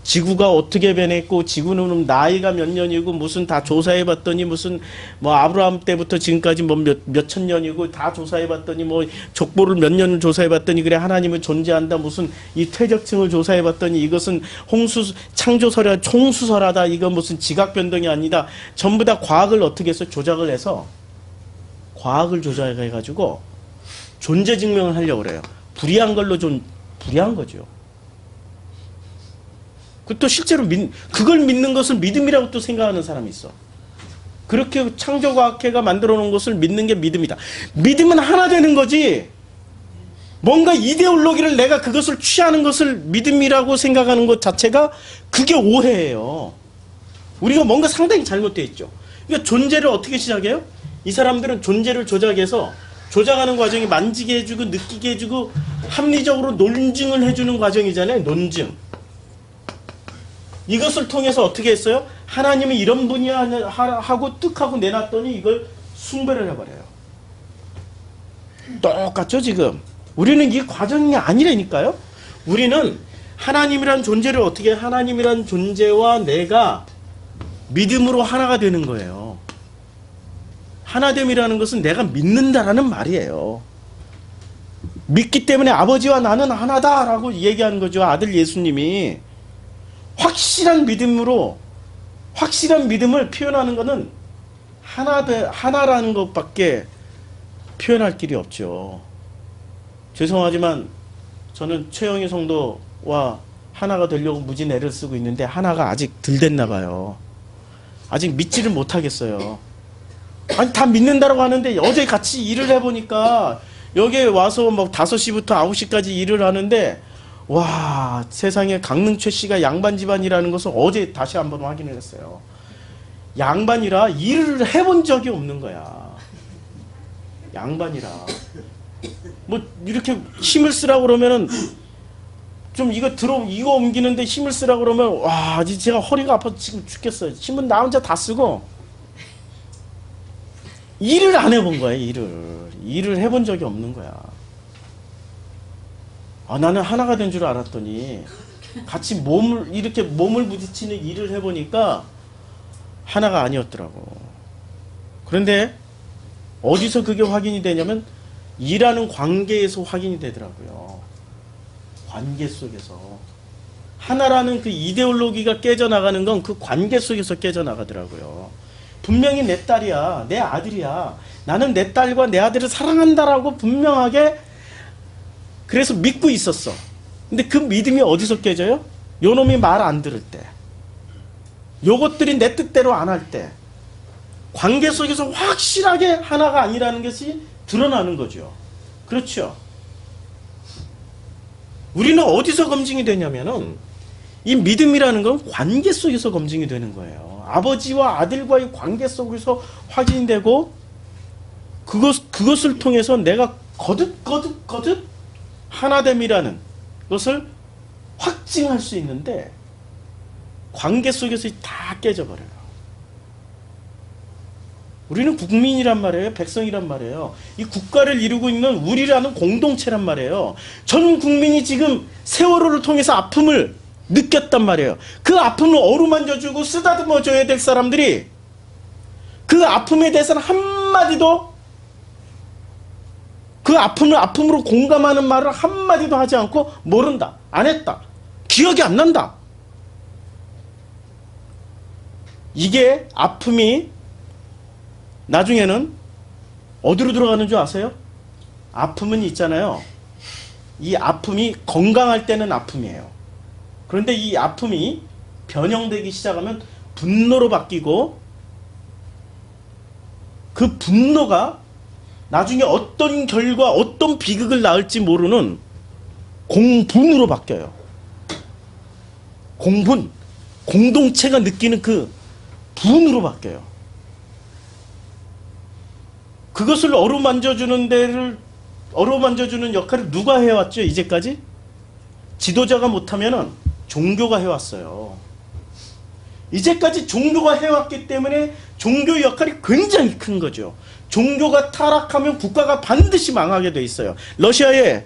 지구가 어떻게 변했고, 지구는 나이가 몇 년이고, 무슨 다 조사해봤더니, 무슨, 아브라함 때부터 지금까지 몇천 년이고, 다 조사해봤더니, 족보를 몇 년을 조사해봤더니, 그래, 하나님은 존재한다, 무슨, 이 퇴적층을 조사해봤더니, 이것은 창조설이야, 총수설하다, 이거 무슨 지각변동이 아니다. 전부 다 과학을 어떻게 해서 조작을 해서, 과학을 조작해가지고, 존재 증명을 하려고 그래요. 불이한 걸로 불이한 거죠. 또 실제로 그걸 믿는 것을 믿음이라고 또 생각하는 사람이 있어. 그렇게 창조과학회가 만들어 놓은 것을 믿는 게 믿음이다. 믿음은 하나 되는 거지. 뭔가 이데올로기를 내가 그것을 취하는 것을 믿음이라고 생각하는 것 자체가 그게 오해예요. 우리가 뭔가 상당히 잘못되어 있죠. 그러니까 존재를 어떻게 시작해요? 이 사람들은 존재를 조작하는 과정이 만지게 해주고 느끼게 해주고 합리적으로 논증을 해주는 과정이잖아요. 논증. 이것을 통해서 어떻게 했어요? 하나님이 이런 분이야 하고 뜩 하고 내놨더니 이걸 숭배를 해버려요. 똑같죠 지금. 우리는 이 과정이 아니라니까요. 우리는 하나님이란 존재를 어떻게 하나님이란 존재와 내가 믿음으로 하나가 되는 거예요. 하나됨이라는 것은 내가 믿는다라는 말이에요. 믿기 때문에 아버지와 나는 하나다라고 얘기하는 거죠. 아들 예수님이. 확실한 믿음을 표현하는 것은 하나라는 것밖에 표현할 길이 없죠. 죄송하지만 저는 최영희 성도와 하나가 되려고 무진 애를 쓰고 있는데 하나가 아직 덜 됐나 봐요. 아직 믿지를 못하겠어요. 아니 다 믿는다라고 하는데 어제 같이 일을 해보니까 여기에 와서 5시부터 9시까지 일을 하는데 와, 세상에 강릉 최 씨가 양반 집안이라는 것을 어제 다시 한번 확인을 했어요. 양반이라 일을 해본 적이 없는 거야. 양반이라. 이렇게 힘을 쓰라고 그러면은 좀 이거 옮기는데 힘을 쓰라고 그러면 와, 제가 허리가 아파서 지금 죽겠어요. 힘은 나 혼자 다 쓰고 일을 안 해본 거야, 일을 해본 적이 없는 거야. 나는 하나가 된 줄 알았더니 같이 몸을 부딪히는 일을 해보니까 하나가 아니었더라고. 그런데 어디서 그게 확인이 되냐면 일하는 관계에서 확인이 되더라고요. 관계 속에서. 하나라는 그 이데올로기가 깨져나가는 건 그 관계 속에서 깨져나가더라고요. 분명히 내 딸이야, 내 아들이야. 나는 내 딸과 내 아들을 사랑한다라고 분명하게 그래서 믿고 있었어. 근데 그 믿음이 어디서 깨져요? 요놈이 말 안 들을 때. 요것들이 내 뜻대로 안 할 때. 관계 속에서 확실하게 하나가 아니라는 것이 드러나는 거죠. 그렇죠? 우리는 어디서 검증이 되냐면은 이 믿음이라는 건 관계 속에서 검증이 되는 거예요. 아버지와 아들과의 관계 속에서 확인되고 그것을 통해서 내가 거듭 하나됨이라는 것을 확증할 수 있는데 관계 속에서 다 깨져버려요. 우리는 국민이란 말이에요. 백성이란 말이에요. 이 국가를 이루고 있는 우리라는 공동체란 말이에요. 전 국민이 지금 세월호를 통해서 아픔을 느꼈단 말이에요. 그 아픔을 어루만져주고 쓰다듬어줘야 될 사람들이 그 아픔에 대해서는 한마디도 그 아픔을 아픔으로 공감하는 말을 한마디도 하지 않고 모른다. 안 했다. 기억이 안 난다. 이게 아픔이 나중에는 어디로 들어가는 줄 아세요? 아픔은 있잖아요. 이 아픔이 건강할 때는 아픔이에요. 그런데 이 아픔이 변형되기 시작하면 분노로 바뀌고 그 분노가 나중에 어떤 결과, 어떤 비극을 낳을지 모르는 공분으로 바뀌어요. 공분, 공동체가 느끼는 그 분으로 바뀌어요. 그것을 어루만져주는 역할을 누가 해왔죠, 이제까지? 지도자가 못하면은 종교가 해왔어요. 이제까지 종교가 해왔기 때문에 종교의 역할이 굉장히 큰 거죠. 종교가 타락하면 국가가 반드시 망하게 돼 있어요. 러시아의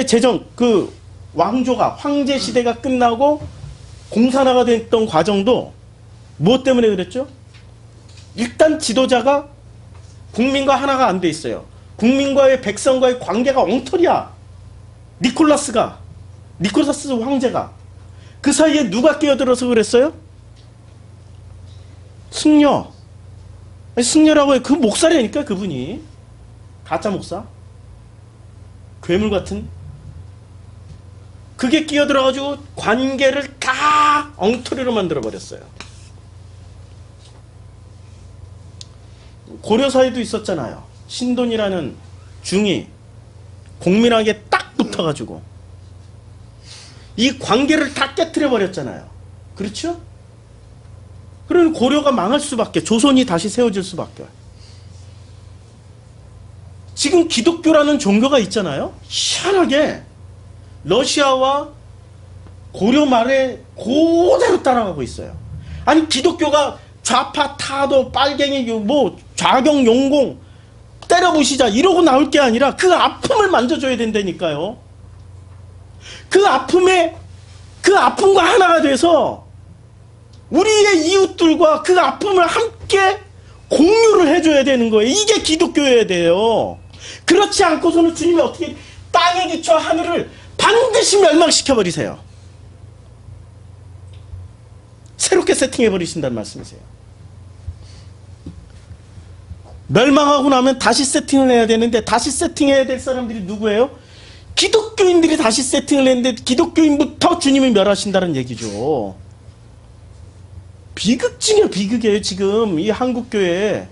제정, 그 왕조가, 황제 시대가 끝나고 공산화가 됐던 과정도 무엇 때문에 그랬죠? 일단 지도자가 국민과 하나가 안 돼 있어요. 국민과의 백성과의 관계가 엉터리야. 니콜라스 황제가 그 사이에 누가 끼어들어서 그랬어요? 승려. 승려라고 해. 그 목사라니까 그분이. 가짜 목사. 괴물 같은. 그게 끼어들어가지고 관계를 다 엉터리로 만들어버렸어요. 고려사에도 있었잖아요. 신돈이라는 중이 공민왕에게 딱 붙어가지고 이 관계를 다 깨트려 버렸잖아요. 그렇죠? 그러면 고려가 망할 수밖에, 조선이 다시 세워질 수밖에. 지금 기독교라는 종교가 있잖아요. 희한하게 러시아와 고려 말에 그대로 따라가고 있어요. 아니 기독교가 좌파 타도 빨갱이 뭐 좌경 용공 때려부시자 이러고 나올 게 아니라 그 아픔을 만져줘야 된다니까요. 그 아픔과 하나가 돼서 우리의 이웃들과 그 아픔을 함께 공유를 해줘야 되는 거예요. 이게 기독교여야 돼요. 그렇지 않고서는 주님이 어떻게 땅의 기초와 하늘을 반드시 멸망시켜버리세요. 새롭게 세팅해버리신다는 말씀이세요. 멸망하고 나면 다시 세팅을 해야 되는데 다시 세팅해야 될 사람들이 누구예요? 기독교인들이 다시 세팅을 했는데 기독교인부터 주님이 멸하신다는 얘기죠. 비극 중에 비극이에요. 지금 이 한국교회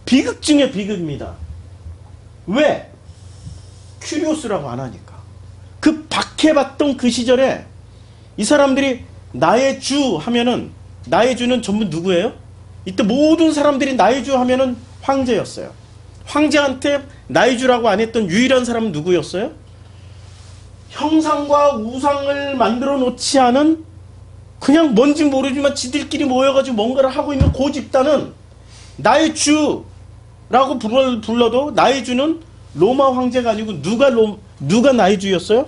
비극 중에 비극입니다. 왜? 큐리오스라고 안 하니까. 그 박해받던 그 시절에 이 사람들이 나의 주 하면은, 나의 주는 전부 누구예요? 이때 모든 사람들이 나의 주 하면은 황제였어요. 황제한테 나의 주라고 안 했던 유일한 사람은 누구였어요? 형상과 우상을 만들어 놓지 않은, 그냥 뭔지 모르지만 지들끼리 모여가지고 뭔가를 하고 있는 그 집단은 나의 주라고 불러도 나의 주는 로마 황제가 아니고 누가 나의 주였어요?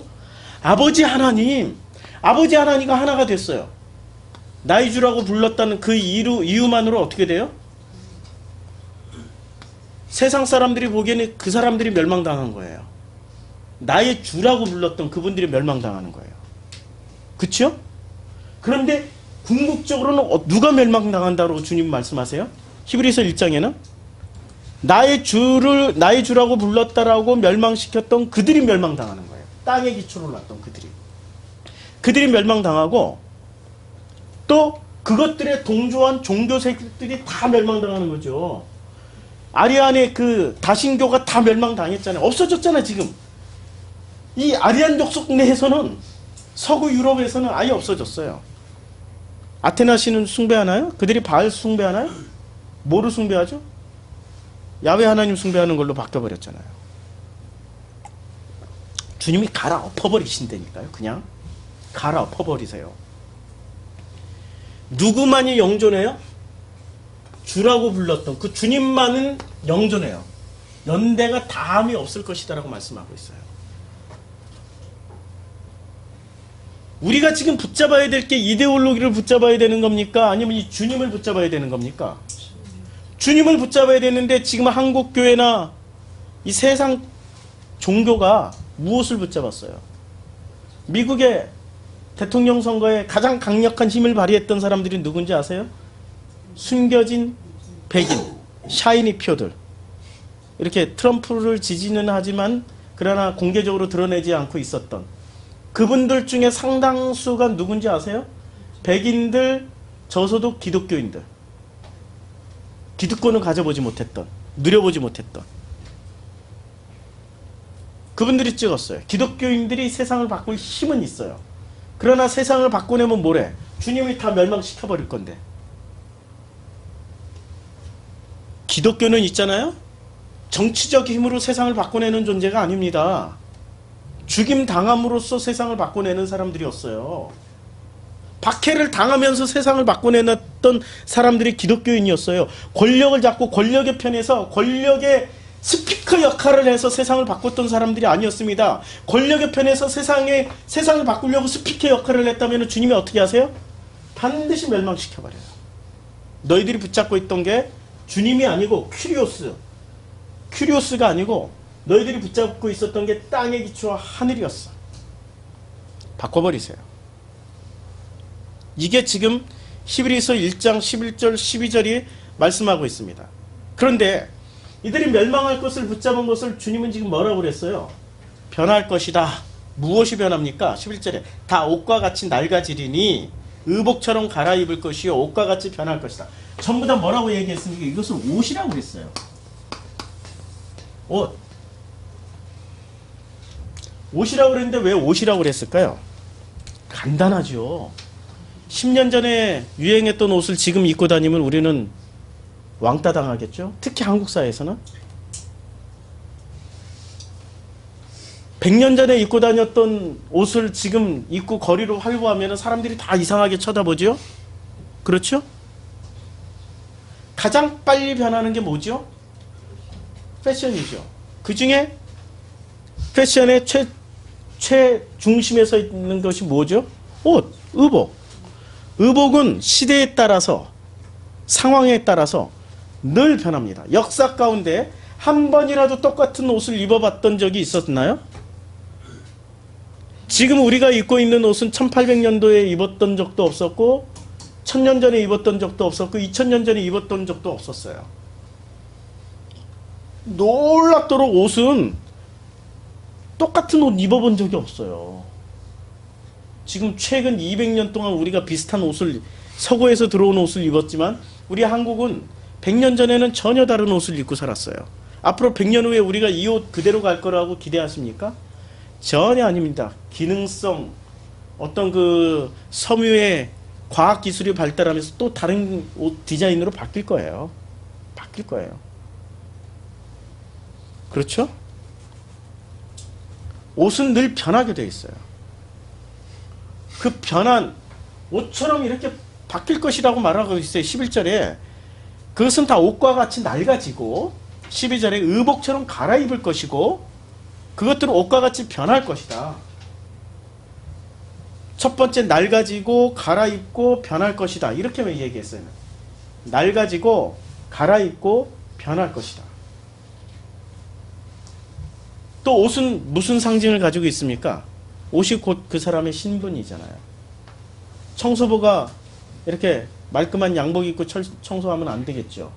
아버지 하나님. 아버지 하나님과 하나가 됐어요. 나의 주라고 불렀다는 그 이유만으로 어떻게 돼요? 세상 사람들이 보기에는 그 사람들이 멸망당한 거예요. 나의 주라고 불렀던 그분들이 멸망당하는 거예요. 그쵸? 그런데 궁극적으로는 누가 멸망당한다고 주님 말씀하세요? 히브리서 1장에는 나의 주라고 불렀다라고 멸망시켰던 그들이 멸망당하는 거예요. 땅의 기초로 놨던 그들이 멸망당하고, 또 그것들의 동조한 종교 세력들이 다 멸망당하는 거죠. 아리안의 그 다신교가 다 멸망당했잖아요. 없어졌잖아요. 지금 이 아리안 족속 내에서는, 서구 유럽에서는 아예 없어졌어요. 아테나 신은 숭배하나요? 그들이 바알 숭배하나요? 뭐를 숭배하죠? 야훼 하나님 숭배하는 걸로 바뀌어버렸잖아요. 주님이 갈아엎어버리신다니까요. 그냥 갈아엎어버리세요. 누구만이 영존해요? 주라고 불렀던 그 주님만은 영존해요. 연대가 다함이 없을 것이다라고 말씀하고 있어요. 우리가 지금 붙잡아야 될 게 이데올로기를 붙잡아야 되는 겁니까? 아니면 이 주님을 붙잡아야 되는 겁니까? 주님을 붙잡아야 되는데 지금 한국교회나 이 세상 종교가 무엇을 붙잡았어요? 미국의 대통령 선거에 가장 강력한 힘을 발휘했던 사람들이 누군지 아세요? 숨겨진 백인, 샤이니 표들. 이렇게 트럼프를 지지는 하지만 그러나 공개적으로 드러내지 않고 있었던 그분들 중에 상당수가 누군지 아세요? 백인들, 저소득 기독교인들. 기득권을 가져보지 못했던, 누려보지 못했던 그분들이 찍었어요. 기독교인들이 세상을 바꿀 힘은 있어요. 그러나 세상을 바꾸려면 뭐래? 주님이 다 멸망시켜버릴 건데. 기독교는 있잖아요. 정치적 힘으로 세상을 바꿔내는 존재가 아닙니다. 죽임 당함으로써 세상을 바꿔내는 사람들이었어요. 박해를 당하면서 세상을 바꿔내놨던 사람들이 기독교인이었어요. 권력을 잡고 권력의 편에서 권력의 스피커 역할을 해서 세상을 바꿨던 사람들이 아니었습니다. 권력의 편에서 세상을 바꾸려고 스피커 역할을 했다면 주님이 어떻게 하세요? 반드시 멸망시켜버려요. 너희들이 붙잡고 있던 게 주님이 아니고 큐리오스가 아니고 너희들이 붙잡고 있었던 게 땅의 기초와 하늘이었어. 바꿔버리세요. 이게 지금 히브리서 1장 11절 12절이 말씀하고 있습니다. 그런데 이들이 멸망할 것을 붙잡은 것을 주님은 지금 뭐라고 그랬어요? 변할 것이다. 무엇이 변합니까? 11절에 다 옷과 같이 낡아지리니 의복처럼 갈아입을 것이요 옷과 같이 변할 것이다. 전부 다 뭐라고 얘기했습니까? 이것을 옷이라고 그랬어요. 옷이라고 그랬는데 왜 옷이라고 그랬을까요? 간단하죠. 10년 전에 유행했던 옷을 지금 입고 다니면 우리는 왕따 당하겠죠. 특히 한국 사회에서는 100년 전에 입고 다녔던 옷을 지금 입고 거리로 활보하면 사람들이 다 이상하게 쳐다보죠. 그렇죠? 가장 빨리 변하는 게 뭐죠? 패션이죠. 그 중에 패션의 최중심에 서 있는 것이 뭐죠? 옷, 의복. 의복은 시대에 따라서 상황에 따라서 늘 변합니다. 역사 가운데 한 번이라도 똑같은 옷을 입어봤던 적이 있었나요? 지금 우리가 입고 있는 옷은 1800년도에 입었던 적도 없었고 1000년 전에 입었던 적도 없었고 2000년 전에 입었던 적도 없었어요. 놀랍도록 옷은 똑같은 옷 입어본 적이 없어요. 지금 최근 200년 동안 우리가 비슷한 옷을 서구에서 들어온 옷을 입었지만 우리 한국은 100년 전에는 전혀 다른 옷을 입고 살았어요. 앞으로 100년 후에 우리가 이 옷 그대로 갈 거라고 기대하십니까? 전혀 아닙니다. 기능성, 어떤 그 섬유의 과학기술이 발달하면서 또 다른 옷 디자인으로 바뀔 거예요. 바뀔 거예요. 그렇죠? 옷은 늘 변하게 돼 있어요. 그 변한 옷처럼 이렇게 바뀔 것이라고 말하고 있어요. 11절에 그것은 다 옷과 같이 낡아지고 12절에 의복처럼 갈아입을 것이고 그것들은 옷과 같이 변할 것이다. 첫 번째 낡아지고 갈아입고 변할 것이다. 이렇게 얘기했어요. 낡아지고 갈아입고 변할 것이다. 또 옷은 무슨 상징을 가지고 있습니까? 옷이 곧 그 사람의 신분이잖아요. 청소부가 이렇게 말끔한 양복 입고 청소하면 안 되겠죠.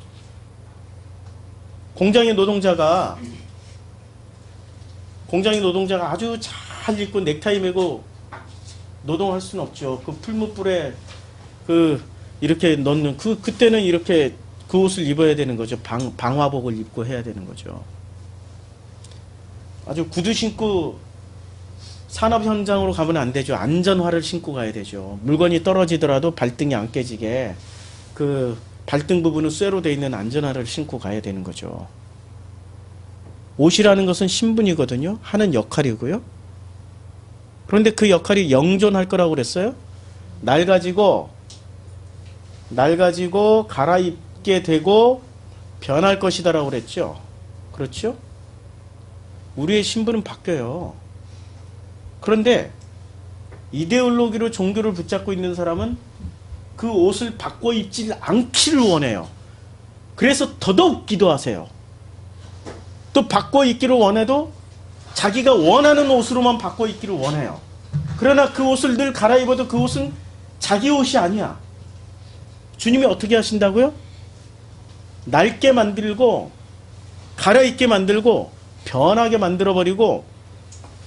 공장의 노동자가 아주 잘 입고 넥타이 매고 노동할 수는 없죠. 그 풀무불에 이렇게 넣는 그때는 이렇게 그 옷을 입어야 되는 거죠. 방화복을 입고 해야 되는 거죠. 아주 구두 신고 산업 현장으로 가면 안 되죠. 안전화를 신고 가야 되죠. 물건이 떨어지더라도 발등이 안 깨지게 그 발등 부분은 쇠로 되어 있는 안전화를 신고 가야 되는 거죠. 옷이라는 것은 신분이거든요. 하는 역할이고요. 그런데 그 역할이 영존할 거라고 그랬어요? 날 가지고 갈아입게 되고 변할 것이다라고 그랬죠. 그렇죠? 우리의 신분은 바뀌어요. 그런데 이데올로기로 종교를 붙잡고 있는 사람은 그 옷을 바꿔 입지 않기를 원해요. 그래서 더더욱 기도하세요. 또 바꿔 입기를 원해도 자기가 원하는 옷으로만 바꿔 입기를 원해요. 그러나 그 옷을 늘 갈아입어도 그 옷은 자기 옷이 아니야. 주님이 어떻게 하신다고요? 낡게 만들고 갈아입게 만들고 변하게 만들어버리고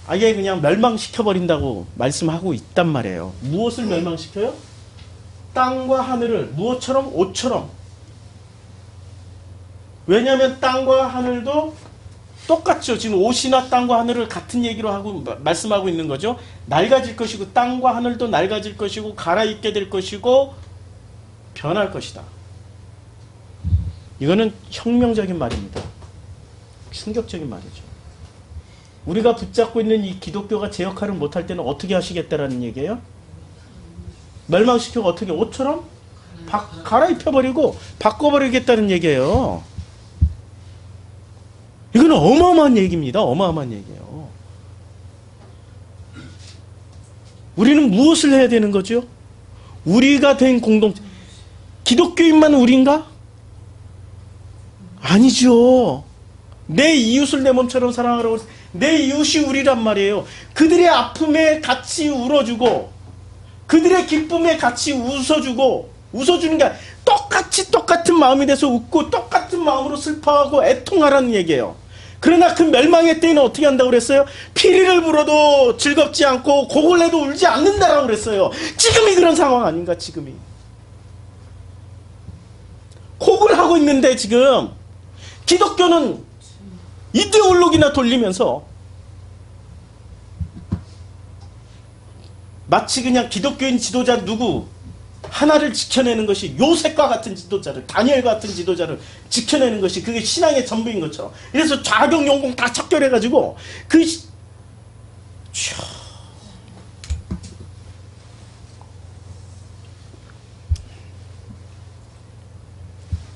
아예 그냥 멸망시켜버린다고 말씀하고 있단 말이에요. 무엇을 멸망시켜요? 땅과 하늘을 무엇처럼? 옷처럼. 왜냐하면 땅과 하늘도 똑같죠. 지금 옷이나 땅과 하늘을 같은 얘기로 하고 말씀하고 있는 거죠. 낡아질 것이고 땅과 하늘도 낡아질 것이고 갈아입게 될 것이고 변할 것이다. 이거는 혁명적인 말입니다. 충격적인 말이죠. 우리가 붙잡고 있는 이 기독교가 제 역할을 못할 때는 어떻게 하시겠다라는 얘기예요? 멸망시키고 어떻게 옷처럼 갈아입혀버리고 바꿔버리겠다는 얘기예요. 이건 어마어마한 얘기입니다. 어마어마한 얘기예요. 우리는 무엇을 해야 되는 거죠? 우리가 된 공동체. 기독교인만 우리인가? 아니죠. 내 이웃을 내 몸처럼 사랑하라고. 내 이웃이 우리란 말이에요. 그들의 아픔에 같이 울어주고 그들의 기쁨에 같이 웃어주는 게 똑같은 마음이 돼서 웃고 똑같은 마음으로 슬퍼하고 애통하라는 얘기예요. 그러나 그 멸망의 때에는 어떻게 한다고 그랬어요? 피리를 불어도 즐겁지 않고 곡을 내도 울지 않는다라고 그랬어요. 지금이 그런 상황 아닌가? 지금이 곡을 하고 있는데 지금 기독교는 이데올로기나 돌리면서 마치 그냥 기독교인 지도자 누구 하나를 지켜내는 것이 요셉과 같은 지도자를, 다니엘과 같은 지도자를 지켜내는 것이 그게 신앙의 전부인 것처럼. 그래서 좌경 용공 다 척결해가지고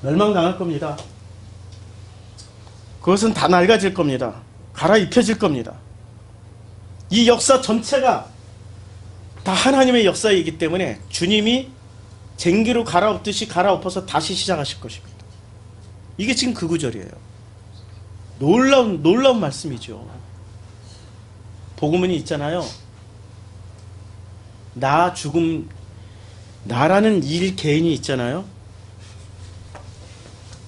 멸망당할 겁니다. 그것은 다 낡아질 겁니다. 갈아입혀질 겁니다. 이 역사 전체가 다 하나님의 역사이기 때문에 주님이 쟁기로 갈아엎듯이 갈아엎어서 다시 시작하실 것입니다. 이게 지금 그 구절이에요. 놀라운 말씀이죠. 복음은이 있잖아요. 나 죽음, 나라는 일 개인이 있잖아요.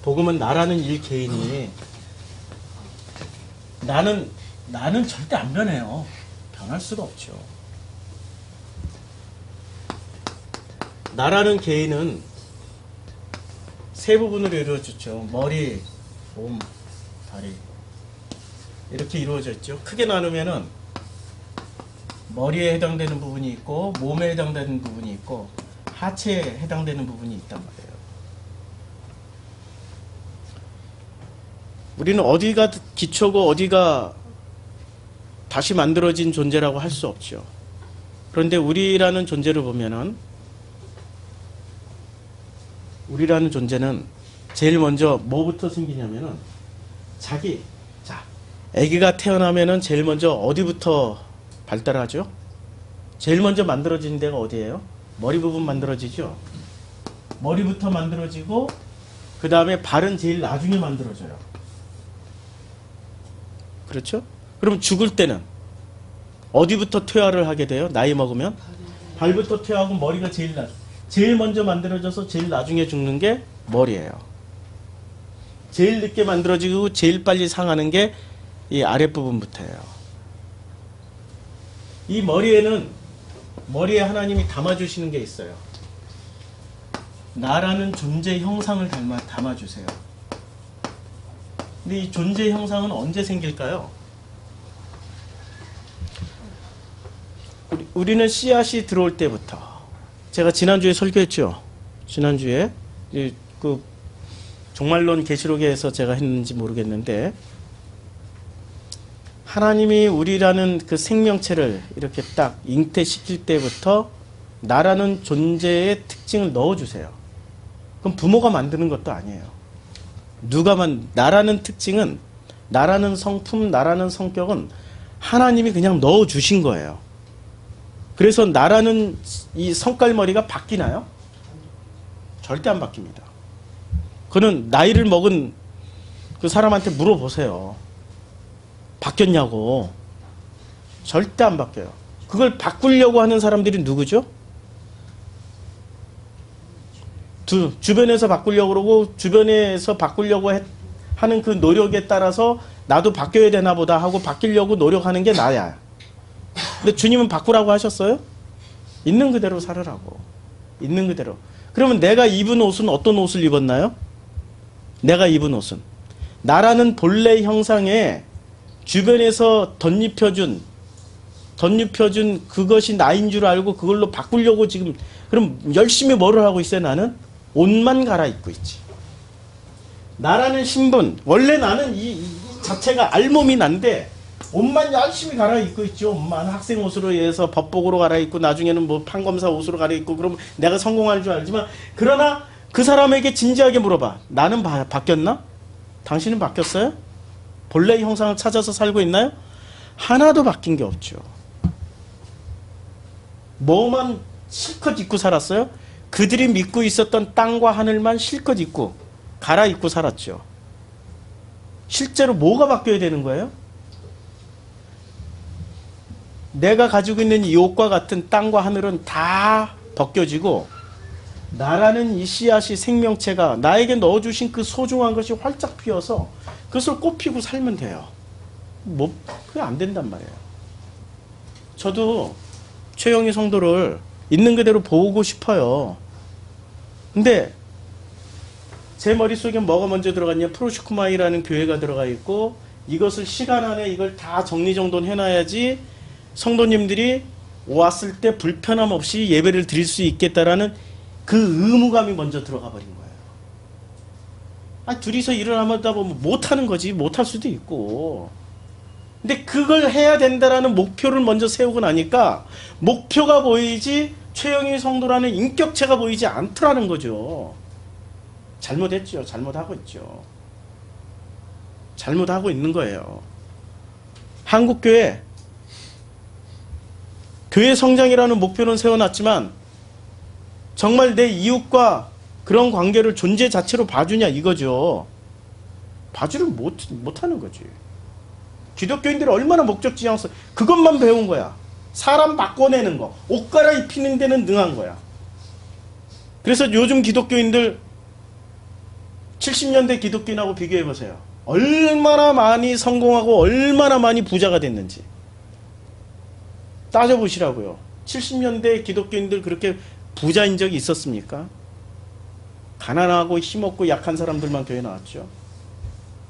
복음은 나라는 일 개인이 나는 절대 안 변해요. 변할 수가 없죠. 나라는 개인은 세 부분으로 이루어졌죠. 머리, 몸, 다리 이렇게 이루어져 있죠. 크게 나누면은 머리에 해당되는 부분이 있고 몸에 해당되는 부분이 있고 하체에 해당되는 부분이 있단 말이에요. 우리는 어디가 기초고 어디가 다시 만들어진 존재라고 할 수 없죠. 그런데 우리라는 존재를 보면은 우리라는 존재는 제일 먼저 뭐부터 생기냐면은 아기가 태어나면은 제일 먼저 어디부터 발달하죠? 제일 먼저 만들어지는 데가 어디예요? 머리 부분 만들어지죠? 머리부터 만들어지고 그 다음에 발은 제일 나중에 만들어져요. 그렇죠? 그럼 죽을 때는 어디부터 퇴화를 하게 돼요? 나이 먹으면? 발부터 퇴화하고 머리가 제일 먼저 만들어져서 제일 나중에 죽는 게 머리예요. 제일 늦게 만들어지고 제일 빨리 상하는 게 이 아랫부분부터예요. 이 머리에 하나님이 담아주시는 게 있어요. 나라는 존재 형상을 담아주세요. 근데 이 존재 형상은 언제 생길까요? 우리는 씨앗이 들어올 때부터. 제가 지난주에 설교했죠. 지난주에 그 종말론 계시록에서 제가 했는지 모르겠는데 하나님이 우리라는 그 생명체를 이렇게 딱 잉태시킬 때부터 나라는 존재의 특징을 넣어주세요. 그럼 부모가 만드는 것도 아니에요. 나라는 특징은, 나라는 성품, 나라는 성격은 하나님이 그냥 넣어주신 거예요. 그래서 나라는 이 성깔머리가 바뀌나요? 절대 안 바뀝니다. 그는 나이를 먹은 그 사람한테 물어보세요. 바뀌었냐고. 절대 안 바뀌어요. 그걸 바꾸려고 하는 사람들이 누구죠? 주변에서 바꾸려고 그러고, 주변에서 바꾸려고 하는 그 노력에 따라서 나도 바뀌어야 되나 보다 하고 바뀌려고 노력하는 게 나야. 근데 주님은 바꾸라고 하셨어요? 있는 그대로 살으라고. 있는 그대로. 그러면 내가 입은 옷은 어떤 옷을 입었나요? 내가 입은 옷은 나라는 본래 형상에 주변에서 덧입혀준 그것이 나인 줄 알고 그걸로 바꾸려고 지금, 그럼 열심히 뭐를 하고 있어요? 나는 옷만 갈아입고 있지. 나라는 신분, 원래 나는 이 자체가 알몸이 난데 옷만 열심히 갈아입고 있죠. 옷만 학생 옷으로 해서 법복으로 갈아입고 나중에는 뭐 판검사 옷으로 갈아입고, 그러면 내가 성공할 줄 알지만, 그러나 그 사람에게 진지하게 물어봐. 나는 바뀌었나? 당신은 바뀌었어요? 본래의 형상을 찾아서 살고 있나요? 하나도 바뀐 게 없죠. 뭐만 실컷 입고 살았어요? 그들이 믿고 있었던 땅과 하늘만 실컷 입고 갈아입고 살았죠. 실제로 뭐가 바뀌어야 되는 거예요? 내가 가지고 있는 이 옷과 같은 땅과 하늘은 다 벗겨지고, 나라는 이 씨앗이 생명체가 나에게 넣어주신 그 소중한 것이 활짝 피어서 그것을 꽃피고 살면 돼요. 그게 안 된단 말이에요. 저도 최영희 성도를 있는 그대로 보고 싶어요. 근데 제 머릿속에 뭐가 먼저 들어갔냐? 프로시쿠마이라는 교회가 들어가 있고, 이것을 시간 안에 이걸 다 정리정돈 해놔야지 성도님들이 왔을 때 불편함 없이 예배를 드릴 수 있겠다라는 그 의무감이 먼저 들어가 버린 거예요. 둘이서 일을 하다 보면 못하는 거지. 못할 수도 있고. 근데 그걸 해야 된다라는 목표를 먼저 세우고 나니까 목표가 보이지 최영희 성도라는 인격체가 보이지 않더라는 거죠. 잘못했죠. 잘못하고 있죠. 잘못하고 있는 거예요. 한국교회 교회 성장이라는 목표는 세워놨지만 정말 내 이웃과 그런 관계를 존재 자체로 봐주냐 이거죠. 봐주를 못하는 거지. 기독교인들이 얼마나 목적지향성, 그것만 배운 거야. 사람 바꿔내는 거, 옷 갈아입히는 데는 능한 거야. 그래서 요즘 기독교인들 70년대 기독교인하고 비교해보세요. 얼마나 많이 성공하고 얼마나 많이 부자가 됐는지 따져보시라고요. 70년대 기독교인들 그렇게 부자인 적이 있었습니까? 가난하고 힘없고 약한 사람들만 교회 나왔죠.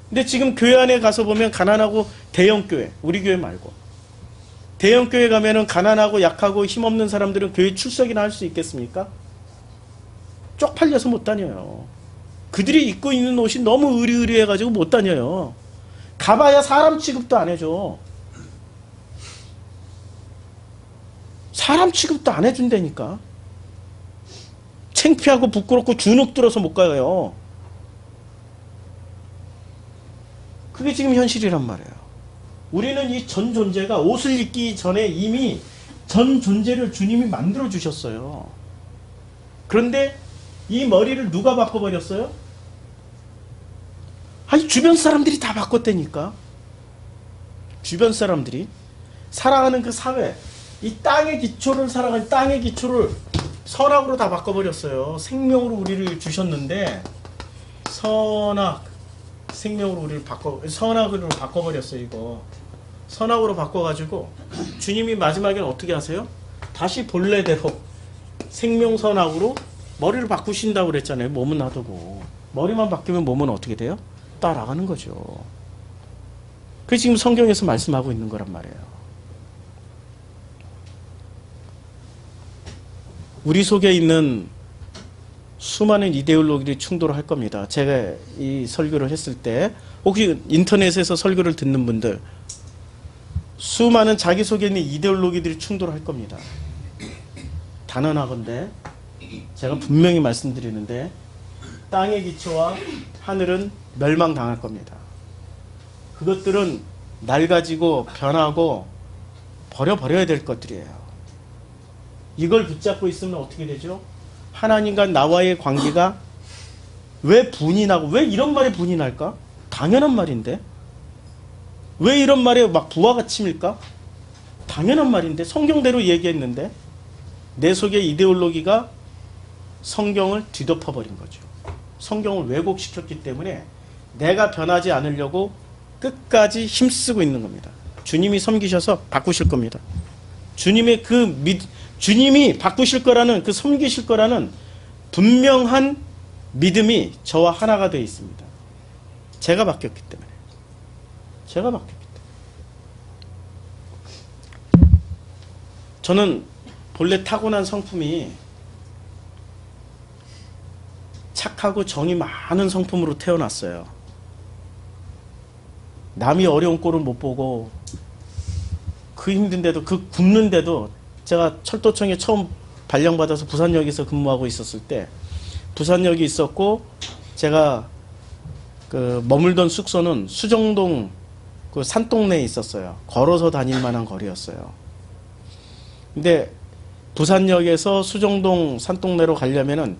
근데 지금 교회 안에 가서 보면 가난하고 대형교회, 우리 교회 말고 대형교회 가면은 가난하고 약하고 힘없는 사람들은 교회 출석이나 할 수 있겠습니까? 쪽팔려서 못 다녀요. 그들이 입고 있는 옷이 너무 으리으리해가지고 못 다녀요. 가봐야 사람 취급도 안 해줘. 사람 취급도 안 해준다니까. 창피하고 부끄럽고 주눅 들어서 못 가요. 그게 지금 현실이란 말이에요. 우리는 이 전 존재가 옷을 입기 전에 이미 전 존재를 주님이 만들어 주셨어요. 그런데 이 머리를 누가 바꿔버렸어요? 아니 주변 사람들이 다 바꿨다니까. 주변 사람들이 살아가는 그 사회, 이 땅의 기초를 살아가는 땅의 기초를 선악으로 다 바꿔버렸어요. 생명으로 우리를 주셨는데 선악, 생명으로 우리를 선악으로 바꿔버렸어요. 이거 선악으로 바꿔가지고 주님이 마지막에는 어떻게 하세요? 다시 본래대로 생명선악으로 머리를 바꾸신다고 그랬잖아요. 몸은 놔두고. 머리만 바뀌면 몸은 어떻게 돼요? 따라가는 거죠. 그게 지금 성경에서 말씀하고 있는 거란 말이에요. 우리 속에 있는 수많은 이데올로기들이 충돌할 겁니다. 제가 이 설교를 했을 때 혹시 인터넷에서 설교를 듣는 분들 수많은 자기 속에 있는 이데올로기들이 충돌할 겁니다. 단언하건대 제가 분명히 말씀드리는데 땅의 기초와 하늘은 멸망당할 겁니다. 그것들은 낡아지고 변하고 버려야 될 것들이에요. 이걸 붙잡고 있으면 어떻게 되죠? 하나님과 나와의 관계가 왜 분이 나고, 왜 이런 말에 분이 날까? 당연한 말인데. 왜 이런 말에 막 부하가 침일까? 당연한 말인데. 성경대로 얘기했는데 내 속의 이데올로기가 성경을 뒤덮어버린 거죠. 성경을 왜곡시켰기 때문에 내가 변하지 않으려고 끝까지 힘쓰고 있는 겁니다. 주님이 섬기셔서 바꾸실 겁니다. 주님이 바꾸실 거라는, 그 섬기실 거라는 분명한 믿음이 저와 하나가 되어 있습니다. 제가 바뀌었기 때문에. 저는 본래 타고난 성품이 착하고 정이 많은 성품으로 태어났어요. 남이 어려운 꼴을 못 보고 그 힘든데도, 그 굶는데도, 제가 철도청에 처음 발령받아서 부산역에서 근무하고 있었을 때, 부산역이 있었고 제가 그 머물던 숙소는 수정동 그 산동네에 있었어요. 걸어서 다닐 만한 거리였어요. 근데 부산역에서 수정동 산동네로 가려면은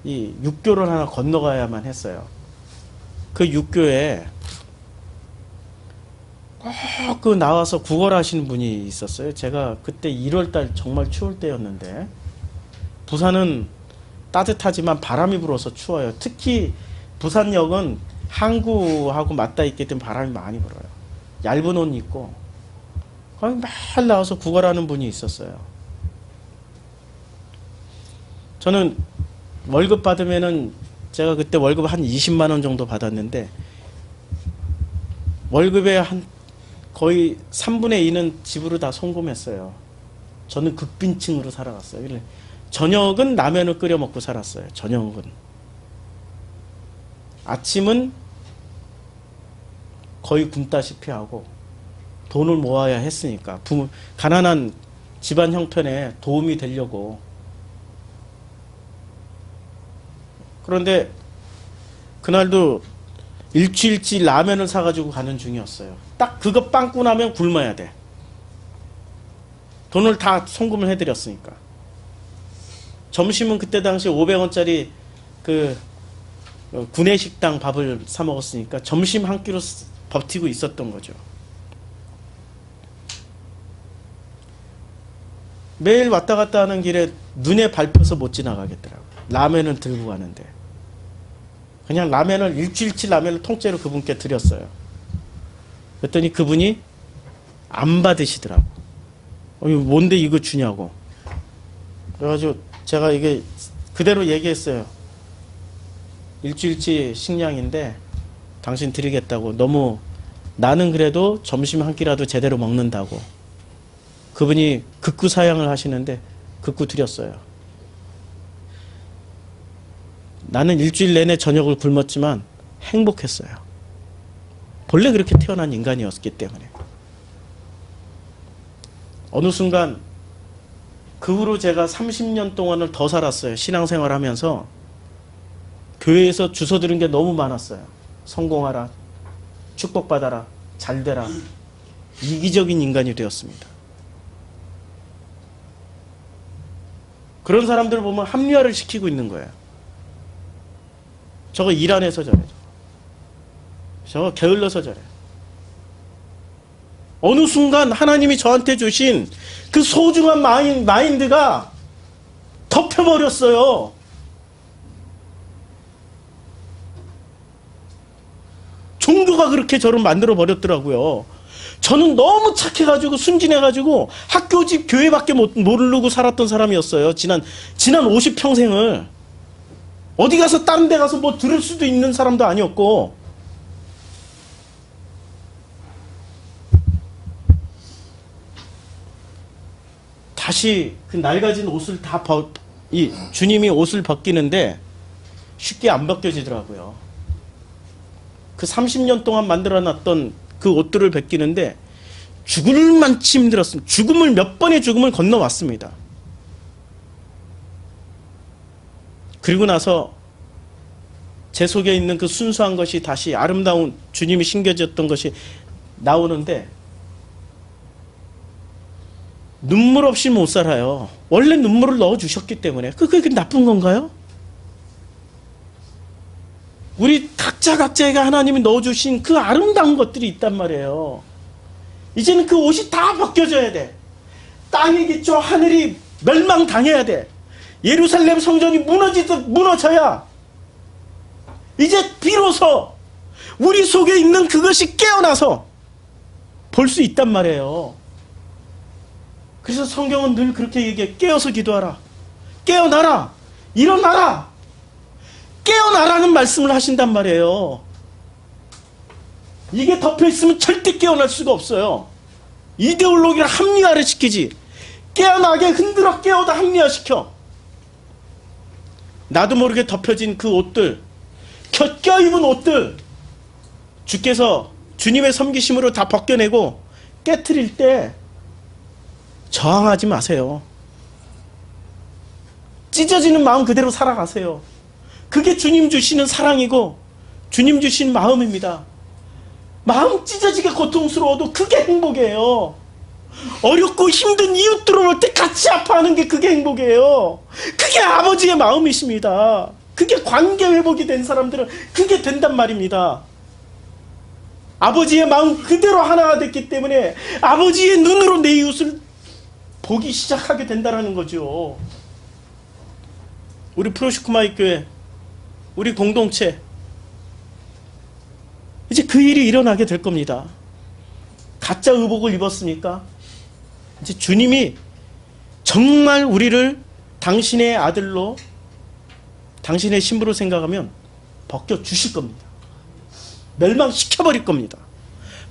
이 육교를 하나 건너가야만 했어요. 그 육교에 꼭 그 나와서 구걸하시는 분이 있었어요. 제가 그때 1월달 정말 추울 때였는데, 부산은 따뜻하지만 바람이 불어서 추워요. 특히 부산역은 항구하고 맞닿아 있기 때문에 바람이 많이 불어요. 얇은 옷 입고 거기 매일 나와서 구걸하는 분이 있었어요. 저는 월급 받으면은, 제가 그때 월급 한 20만 원 정도 받았는데 월급의 한 거의 3분의 2는 집으로 다 송금했어요. 저는 극빈층으로 살아갔어요. 저녁은 라면을 끓여 먹고 살았어요. 저녁은. 아침은 거의 굶다시피 하고 돈을 모아야 했으니까, 가난한 집안 형편에 도움이 되려고. 그런데 그날도 일주일치 라면을 사가지고 가는 중이었어요. 딱 그거 빵꾸 나면 굶어야 돼. 돈을 다 송금을 해드렸으니까. 점심은 그때 당시 500원짜리 그 구내식당 밥을 사 먹었으니까 점심 한 끼로 버티고 있었던 거죠. 매일 왔다 갔다 하는 길에 눈에 밟혀서 못 지나가겠더라고요. 라면을 들고 가는데. 그냥 라면을, 일주일치 라면을 통째로 그분께 드렸어요. 그랬더니 그분이 안 받으시더라고. 뭔데 이거 주냐고. 그래가지고 제가 이게 그대로 얘기했어요. 일주일치 식량인데 당신 드리겠다고. 너무, 나는 그래도 점심 한 끼라도 제대로 먹는다고. 그분이 극구 사양을 하시는데 극구 드렸어요. 나는 일주일 내내 저녁을 굶었지만 행복했어요. 본래 그렇게 태어난 인간이었기 때문에. 어느 순간 그 후로 제가 30년 동안을 더 살았어요. 신앙생활 하면서 교회에서 주워 들은 게 너무 많았어요. 성공하라, 축복받아라, 잘되라. 이기적인 인간이 되었습니다. 그런 사람들을 보면 합리화를 시키고 있는 거예요. 저거 일 안 해서 저래. 저거 게을러서 저래. 어느 순간 하나님이 저한테 주신 그 소중한 마인드가 덮여버렸어요. 종교가 그렇게 저를 만들어버렸더라고요. 저는 너무 착해가지고 순진해가지고 학교 집 교회밖에 모르고 살았던 사람이었어요. 지난 50평생을. 어디 가서 다른 데 가서 뭐 들을 수도 있는 사람도 아니었고. 다시 그 낡아진 옷을 다 주님이 옷을 벗기는데 쉽게 안 벗겨지더라고요. 그 30년 동안 만들어놨던 그 옷들을 벗기는데 죽을 만치 힘들었습니다. 죽음을 몇 번의 죽음을 건너왔습니다. 그리고 나서 제 속에 있는 그 순수한 것이 다시 아름다운 주님이 심겨졌던 것이 나오는데 눈물 없이 못 살아요. 원래 눈물을 넣어주셨기 때문에. 그게 나쁜 건가요? 우리 각자에게 하나님이 넣어주신 그 아름다운 것들이 있단 말이에요. 이제는 그 옷이 다 벗겨져야 돼. 땅이겠죠. 하늘이 멸망당해야 돼. 예루살렘 성전이 무너져야 이제 비로소 우리 속에 있는 그것이 깨어나서 볼 수 있단 말이에요. 그래서 성경은 늘 그렇게 얘기해. 깨어서 기도하라. 깨어나라. 일어나라. 깨어나라는 말씀을 하신단 말이에요. 이게 덮여있으면 절대 깨어날 수가 없어요. 이데올로기를 합리화를 시키지. 깨어나게 흔들어 깨워다 합리화시켜. 나도 모르게 덮여진 그 옷들, 껴입은 옷들, 주께서 주님의 섬기심으로 다 벗겨내고 깨트릴 때 저항하지 마세요. 찢어지는 마음 그대로 살아가세요. 그게 주님 주시는 사랑이고 주님 주신 마음입니다. 마음 찢어지게 고통스러워도 그게 행복이에요. 어렵고 힘든 이웃들 올 때 같이 아파하는 게 그게 행복이에요. 그게 아버지의 마음이십니다. 그게 관계 회복이 된 사람들은 그게 된단 말입니다. 아버지의 마음 그대로 하나가 됐기 때문에 아버지의 눈으로 내 이웃을 보기 시작하게 된다는 거죠. 우리 프로시쿠마이 교회, 우리 공동체, 이제 그 일이 일어나게 될 겁니다. 가짜 의복을 입었으니까 이제 주님이 정말 우리를 당신의 아들로, 당신의 신부로 생각하면 벗겨주실 겁니다. 멸망시켜버릴 겁니다.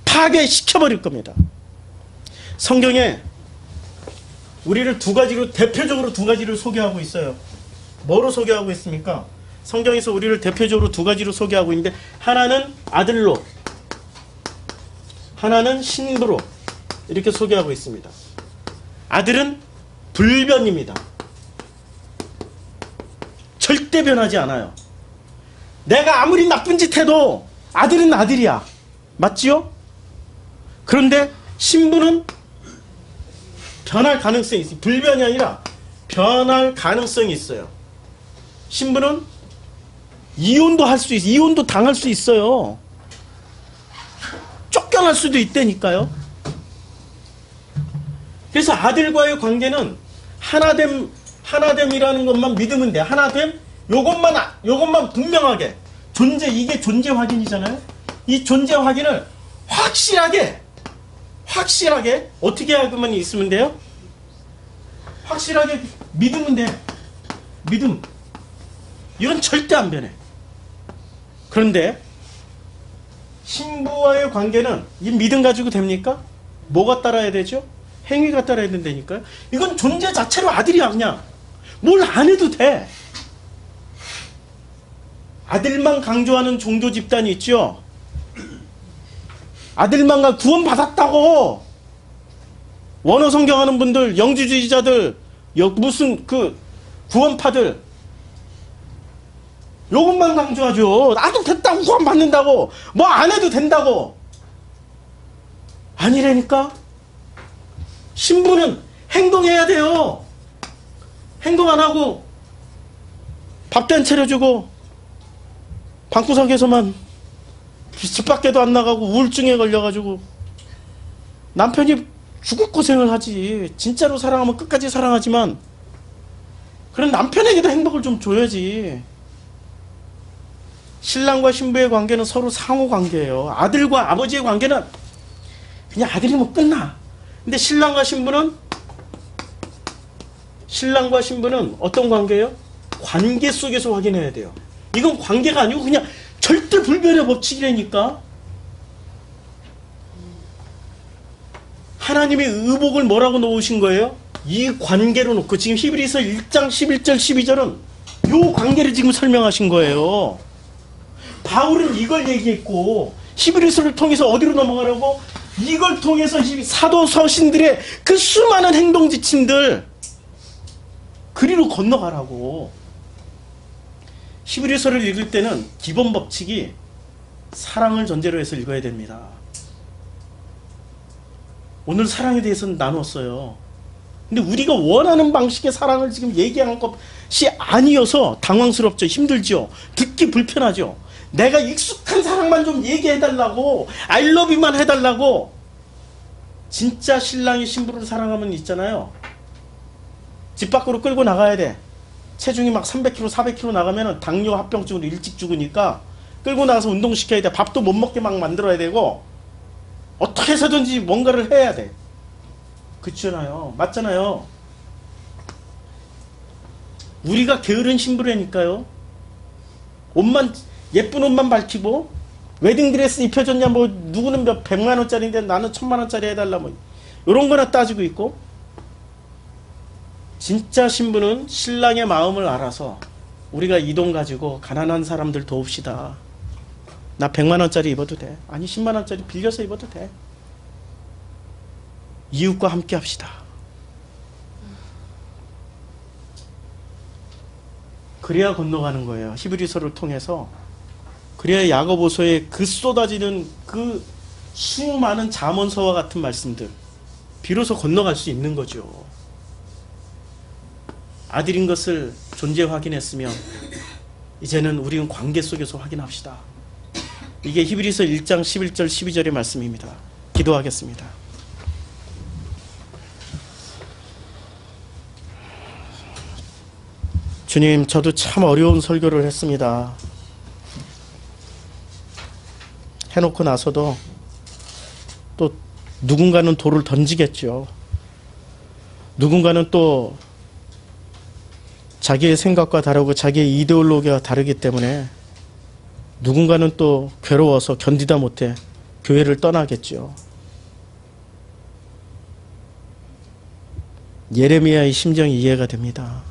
파괴시켜버릴 겁니다. 성경에 우리를 대표적으로 두 가지를 소개하고 있어요. 뭐로 소개하고 있습니까? 성경에서 우리를 대표적으로 두 가지로 소개하고 있는데, 하나는 아들로, 하나는 신부로 이렇게 소개하고 있습니다. 아들은 불변입니다. 절대 변하지 않아요. 내가 아무리 나쁜 짓 해도 아들은 아들이야. 맞지요? 그런데 신부는 변할 가능성이 있어요. 불변이 아니라 변할 가능성이 있어요. 신부는 이혼도 할 수 있어요. 이혼도 당할 수 있어요. 쫓겨날 수도 있다니까요. 그래서 아들과의 관계는 하나됨이라는 것만 믿으면 돼. 하나됨? 요것만 분명하게. 이게 존재 확인이잖아요. 이 존재 확인을 확실하게 어떻게 하고만 있으면 돼요? 확실하게 믿으면 돼. 믿음. 이건 절대 안 변해. 그런데 신부와의 관계는 이 믿음 가지고 됩니까? 뭐가 따라야 되죠? 행위가 따라야 된다니까요. 이건 존재 자체로 아들이야. 그냥 뭘 안 해도 돼. 아들만 강조하는 종교 집단이 있죠. 아들만 구원받았다고 원어 성경하는 분들, 영주주의자들, 무슨 구원파들, 요것만 강조하죠. 나도 됐다고 구원받는다고, 뭐 안 해도 된다고. 아니라니까. 신부는 행동해야 돼요. 행동 안 하고 밥도 안 차려주고 방구석에서만 집 밖에도 안 나가고 우울증에 걸려가지고 남편이 죽을 고생을 하지. 진짜로 사랑하면 끝까지 사랑하지만 그런 남편에게도 행복을 좀 줘야지. 신랑과 신부의 관계는 서로 상호 관계예요. 아들과 아버지의 관계는 그냥 아들이면 끝나. 근데 신랑과 신부는 어떤 관계예요? 관계 속에서 확인해야 돼요. 이건 관계가 아니고 그냥 절대 불변의 법칙이라니까. 하나님의 의복을 뭐라고 놓으신 거예요? 이 관계로 놓고, 지금 히브리서 1장 11절 12절은 이 관계를 지금 설명하신 거예요. 바울은 이걸 얘기했고 히브리서를 통해서 어디로 넘어가라고? 이걸 통해서 사도 서신들의 그 수많은 행동 지침들 그리로 건너가라고. 히브리서를 읽을 때는 기본 법칙이 사랑을 전제로 해서 읽어야 됩니다. 오늘 사랑에 대해서는 나눴어요. 근데 우리가 원하는 방식의 사랑을 지금 얘기한 것이 아니어서 당황스럽죠. 힘들죠. 듣기 불편하죠. 내가 익숙한 사랑만 좀 얘기해달라고, I love you만 해달라고. 진짜 신랑이 신부를 사랑하면 있잖아요. 집 밖으로 끌고 나가야 돼. 체중이 막 300kg, 400kg 나가면 당뇨 합병증으로 일찍 죽으니까 끌고 나가서 운동시켜야 돼. 밥도 못 먹게 막 만들어야 되고, 어떻게 해서든지 뭔가를 해야 돼. 그렇잖아요. 맞잖아요. 우리가 게으른 신부라니까요. 옷만, 예쁜 옷만 밝히고 웨딩드레스 입혀줬냐, 뭐 누구는 몇 100만원짜리인데 나는 1000만원짜리 해달라, 뭐 이런 거나 따지고 있고. 진짜 신부는 신랑의 마음을 알아서 우리가 이 돈 가지고 가난한 사람들 도웁시다. 나 100만원짜리 입어도 돼. 아니 10만원짜리 빌려서 입어도 돼. 이웃과 함께 합시다. 그래야 건너가는 거예요. 히브리서를 통해서. 그래야 야고보서에 그 쏟아지는 그 수많은 잠언서와 같은 말씀들 비로소 건너갈 수 있는 거죠. 아들인 것을 존재 확인했으며 이제는 우리는 관계 속에서 확인합시다. 이게 히브리서 1장 11절 12절의 말씀입니다. 기도하겠습니다. 주님, 저도 참 어려운 설교를 했습니다. 해놓고 나서도 또 누군가는 돌을 던지겠죠. 누군가는 또 자기의 생각과 다르고 자기의 이데올로기가 다르기 때문에 누군가는 또 괴로워서 견디다 못해 교회를 떠나겠죠. 예레미야의 심정이 이해가 됩니다.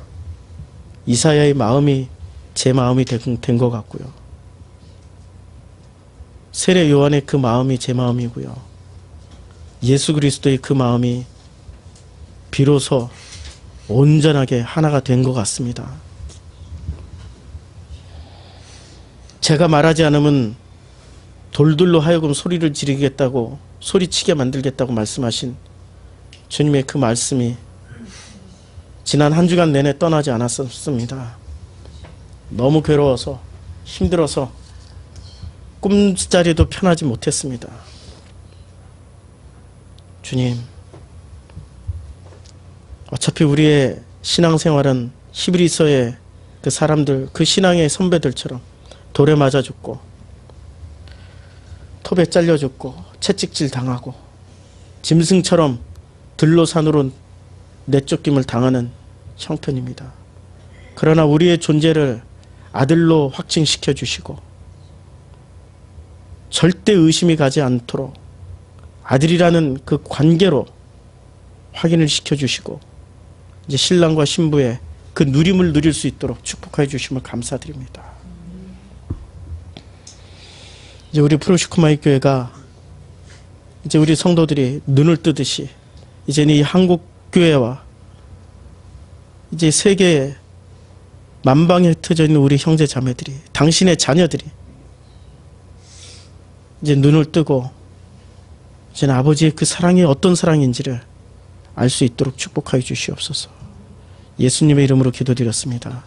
이사야의 마음이 제 마음이 된 것 같고요. 세례 요한의 그 마음이 제 마음이고요. 예수 그리스도의 그 마음이 비로소 온전하게 하나가 된 것 같습니다. 제가 말하지 않으면 돌들로 하여금 소리를 지르겠다고, 소리치게 만들겠다고 말씀하신 주님의 그 말씀이 지난 한 주간 내내 떠나지 않았습니다. 너무 괴로워서 힘들어서 꿈자리도 편하지 못했습니다. 주님, 어차피 우리의 신앙생활은 히브리서의 그 사람들, 그 신앙의 선배들처럼 돌에 맞아 죽고 톱에 잘려 죽고 채찍질 당하고 짐승처럼 들로 산으로 내쫓김을 당하는 형편입니다. 그러나 우리의 존재를 아들로 확증시켜 주시고 절대 의심이 가지 않도록 아들이라는 그 관계로 확인을 시켜주시고 이제 신랑과 신부의 그 누림을 누릴 수 있도록 축복해 주심을 감사드립니다. 이제 우리 프로시코마이 교회가 이제 우리 성도들이 눈을 뜨듯이 이제는 이 한국 교회와 이제 세계에 만방에 흩어져 있는 우리 형제 자매들이, 당신의 자녀들이 이제 눈을 뜨고 이제는 아버지의 그 사랑이 어떤 사랑인지를 알 수 있도록 축복하여 주시옵소서. 예수님의 이름으로 기도드렸습니다.